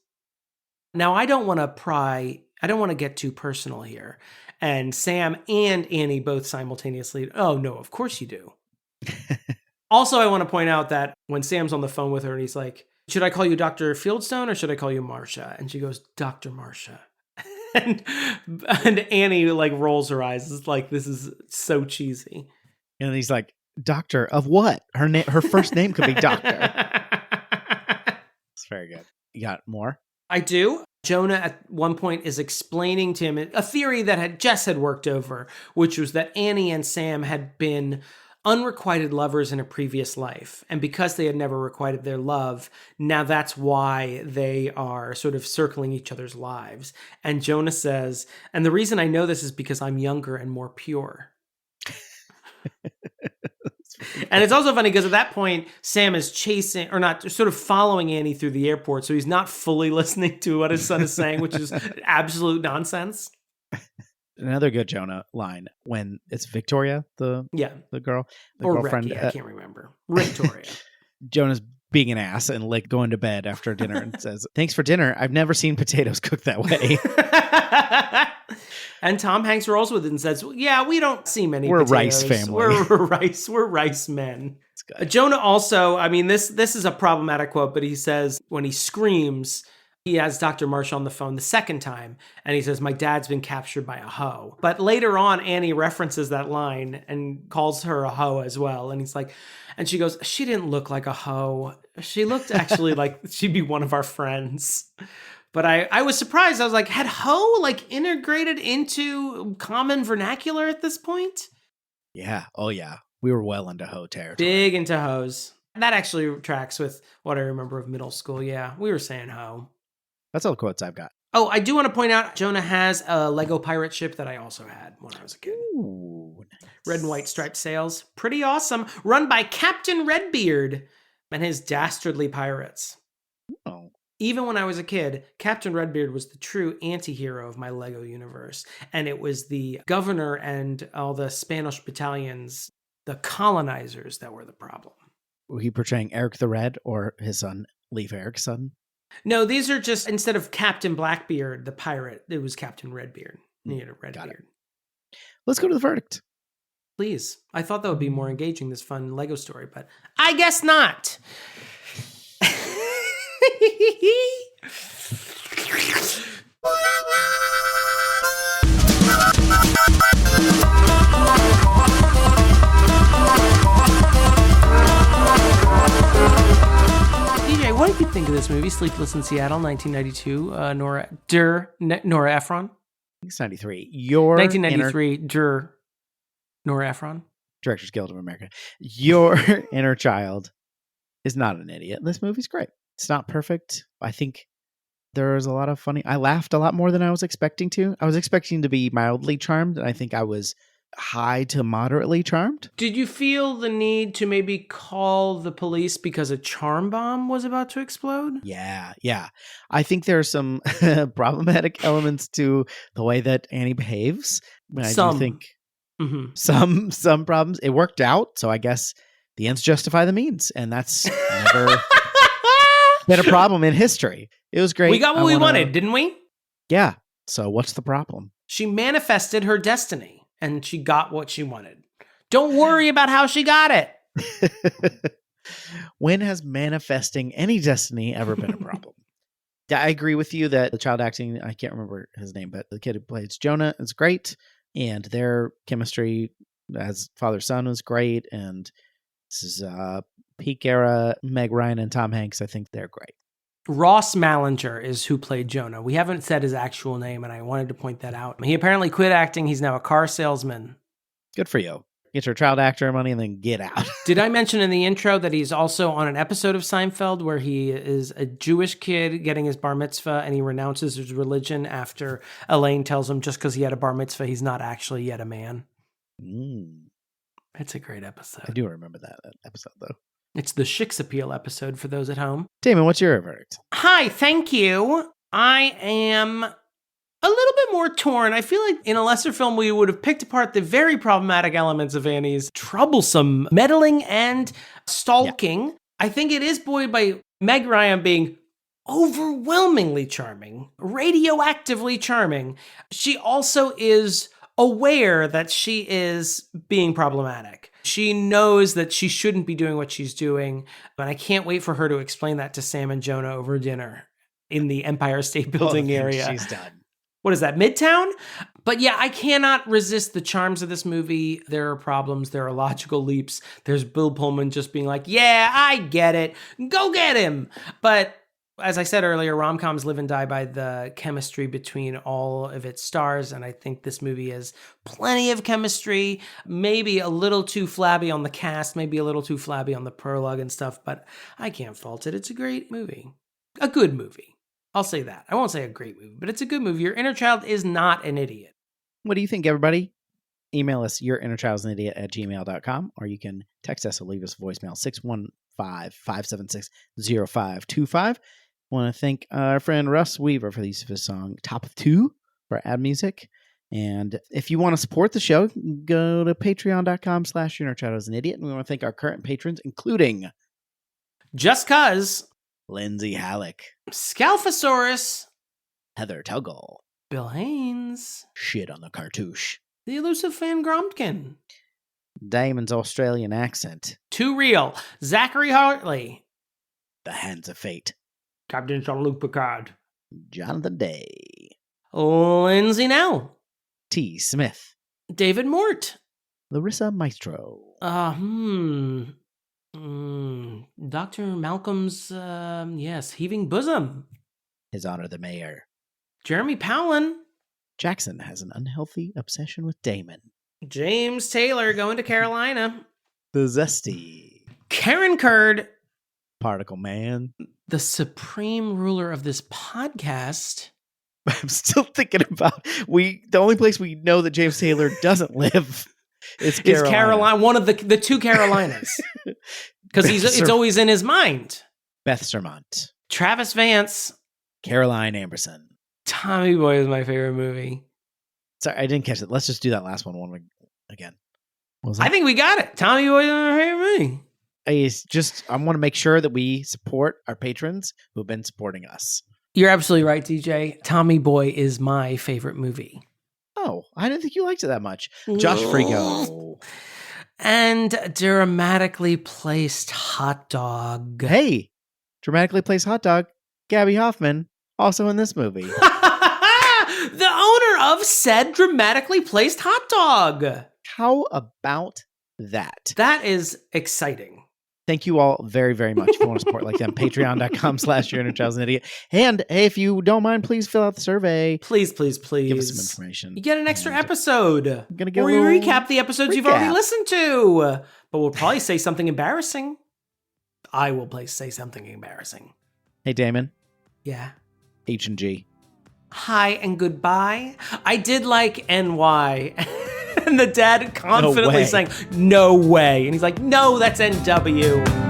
S1: "Now I don't want to get too personal here." And Sam and Annie both simultaneously, "Oh no, of course you do." Also, I want to point out that when Sam's on the phone with her and he's like, "Should I call you Dr. Fieldstone or should I call you Marcia?" And she goes, "Dr. Marcia." and Annie like rolls her eyes. It's like, this is so cheesy.
S2: And he's like, "Doctor of what?" Her first name could be Doctor. It's very good. You got more?
S1: I do. Jonah at one point is explaining to him a theory that Jess had worked over, which was that Annie and Sam had been unrequited lovers in a previous life. And because they had never requited their love, now that's why they are sort of circling each other's lives. And Jonah says, "And the reason I know this is because I'm younger and more pure." And it's also funny because at that point, Sam is chasing, or not, sort of following Annie through the airport. So he's not fully listening to what his son is saying, which is absolute nonsense.
S2: Another good Jonah line when it's Victoria, the girl,
S1: or
S2: girlfriend.
S1: Ricky, I can't remember. Victoria.
S2: Jonah's being an ass and like going to bed after dinner and says, "Thanks for dinner. I've never seen potatoes cooked that way."
S1: And Tom Hanks rolls with it and says, "Yeah, we don't see many
S2: We're
S1: potatoes.
S2: a rice family.
S1: We're rice men." Jonah also, I mean, this is a problematic quote, but he says when he screams, he has Dr. Marcia on the phone the second time, and he says, "My dad's been captured by a hoe." But later on, Annie references that line and calls her a hoe as well. And he's like, and she goes, "She didn't look like a hoe. She looked actually like she'd be one of our friends." But I was surprised. I was like, had hoe like integrated into common vernacular at this point?
S2: Yeah. Oh, yeah. We were well into hoe territory.
S1: Big into hoes. That actually tracks with what I remember of middle school. Yeah, we were saying hoe.
S2: That's all the quotes I've got.
S1: Oh, I do want to point out, Jonah has a Lego pirate ship that I also had when I was a kid.
S2: Ooh, nice.
S1: Red and white striped sails. Pretty awesome. Run by Captain Redbeard and his dastardly pirates.
S2: Oh.
S1: Even when I was a kid, Captain Redbeard was the true anti-hero of my Lego universe. And it was the governor and all the Spanish battalions, the colonizers, that were the problem.
S2: Were he portraying Eric the Red or his son, Leif Erikson?
S1: No, these are just, instead of Captain Blackbeard, the pirate, it was Captain Redbeard. He had a red beard.
S2: Let's go to the verdict.
S1: Please. I thought that would be more engaging, this fun Lego story, but I guess not. DJ, what did you think of this movie, Sleepless in Seattle, 1992? Nora Ephron.
S2: It's 93.
S1: 1993. Nora Ephron.
S2: Directors Guild of America. Your inner child is not an idiot. This movie's great. It's not perfect. I think there's a lot of funny. I laughed a lot more than I was expecting to. I was expecting to be mildly charmed, and I think I was high to moderately charmed.
S1: Did you feel the need to maybe call the police because a charm bomb was about to explode?
S2: Yeah. I think there are some problematic elements to the way that Annie behaves. I do think some problems. It worked out, so I guess the ends justify the means, and that's never been a problem in history. It was great.
S1: We got what we wanted, didn't we?
S2: Yeah. So what's the problem?
S1: She manifested her destiny, and she got what she wanted. Don't worry about how she got it.
S2: When has manifesting any destiny ever been a problem? Yeah, I agree with you that the child acting, I can't remember his name, but the kid who plays Jonah is great. And their chemistry as father-son was great. And this is peak era Meg Ryan and Tom Hanks. I think they're great.
S1: Ross Malinger is who played Jonah. We haven't said his actual name, and I wanted to point that out. He apparently quit acting. He's now a car salesman.
S2: Good for you. get your child actor money, and then get out.
S1: Did I mention in the intro that he's also on an episode of Seinfeld where he is a Jewish kid getting his bar mitzvah and he renounces his religion after Elaine tells him just because he had a bar mitzvah, he's not actually yet a man? It's a great episode.
S2: I do remember that episode, though.
S1: It's the Shik's Appeal episode for those at home.
S2: Damon, what's your verdict?
S1: Hi, thank you. I am a little bit more torn. I feel like in a lesser film, we would have picked apart the very problematic elements of Annie's troublesome meddling and stalking. Yeah. I think it is buoyed by Meg Ryan being overwhelmingly charming, radioactively charming. She also is aware that she is being problematic. She knows that she shouldn't be doing what she's doing, but I can't wait for her to explain that to Sam and Jonah over dinner in the Empire State Building area.
S2: She's done.
S1: What is that, Midtown? But yeah, I cannot resist the charms of this movie. There are problems. There are logical leaps. There's Bill Pullman just being like, yeah, I get it. Go get him. But as I said earlier, rom-coms live and die by the chemistry between all of its stars. And I think this movie has plenty of chemistry, maybe a little too flabby on the cast, maybe a little too flabby on the prologue and stuff. But I can't fault it. It's a great movie. A good movie. I'll say that. I won't say a great movie, but it's a good movie. Your inner child is not an idiot.
S2: What do you think, everybody? Email us yourinnerchildsandidiot@gmail.com, or you can text us or leave us a voicemail 615-576-0525. Want to thank our friend Russ Weaver for the use of his song Top of Two for ad music. And if you want to support the show, go to patreon.com/yourinnerchildasanidiot. And we want to thank our current patrons, including
S1: Just Cuz,
S2: Lindsay Halik,
S1: Scalfasaurus,
S2: Heather Tuggle,
S1: Bill Haynes,
S2: Shit on the Cartouche,
S1: the Elusive fan Gromkin,
S2: Damon's Australian accent,
S1: Too Real, Zachary Hartley,
S2: The Hands of Fate,
S1: Captain Jean-Luc Picard,
S2: Jonathan Day,
S1: Lindsay Nell,
S2: T. Smith,
S1: David Mort,
S2: Larissa Maestro,
S1: Dr. Malcolm's, Heaving Bosom,
S2: Hizoner the Mayor,
S1: Jeremy Powlen,
S2: Jackson has an unhealthy obsession with Damon,
S1: James Taylor going to Carolina,
S2: The Zesty,
S1: Karen Kurd,
S2: Particle Man,
S1: the supreme ruler of this podcast.
S2: I'm still thinking about the only place we know that James Taylor doesn't live is Carolina.
S1: One of the two Carolinas. Because it's always in his mind.
S2: Beth Surmont,
S1: Travis Vance,
S2: Caroline Amberson.
S1: Tommy Boy is my favorite movie.
S2: Sorry, I didn't catch it. Let's just do that last one again.
S1: I think we got it. Tommy Boy is my favorite movie.
S2: I want to make sure that we support our patrons who have been supporting us.
S1: You're absolutely right, DJ. Tommy Boy is my favorite movie.
S2: Oh, I didn't think you liked it that much. Josh Frigo.
S1: And dramatically placed hot dog.
S2: Hey, dramatically placed hot dog. Gabby Hoffman, also in this movie.
S1: The owner of said dramatically placed hot dog.
S2: How about that?
S1: That is exciting.
S2: Thank you all very, very much. If you want to support like them, patreon.com/yourinnerchildasanidiot. And hey, if you don't mind, please fill out the survey.
S1: Please.
S2: Give us some information.
S1: You get an extra episode.
S2: I'm gonna get
S1: where we recap the episodes you've already listened to. But we'll probably say something embarrassing. I will say something embarrassing.
S2: Hey, Damon.
S1: Yeah?
S2: H&G.
S1: Hi and goodbye. I did like NY. And the dad confidently saying, no way. And he's like, no, that's NW.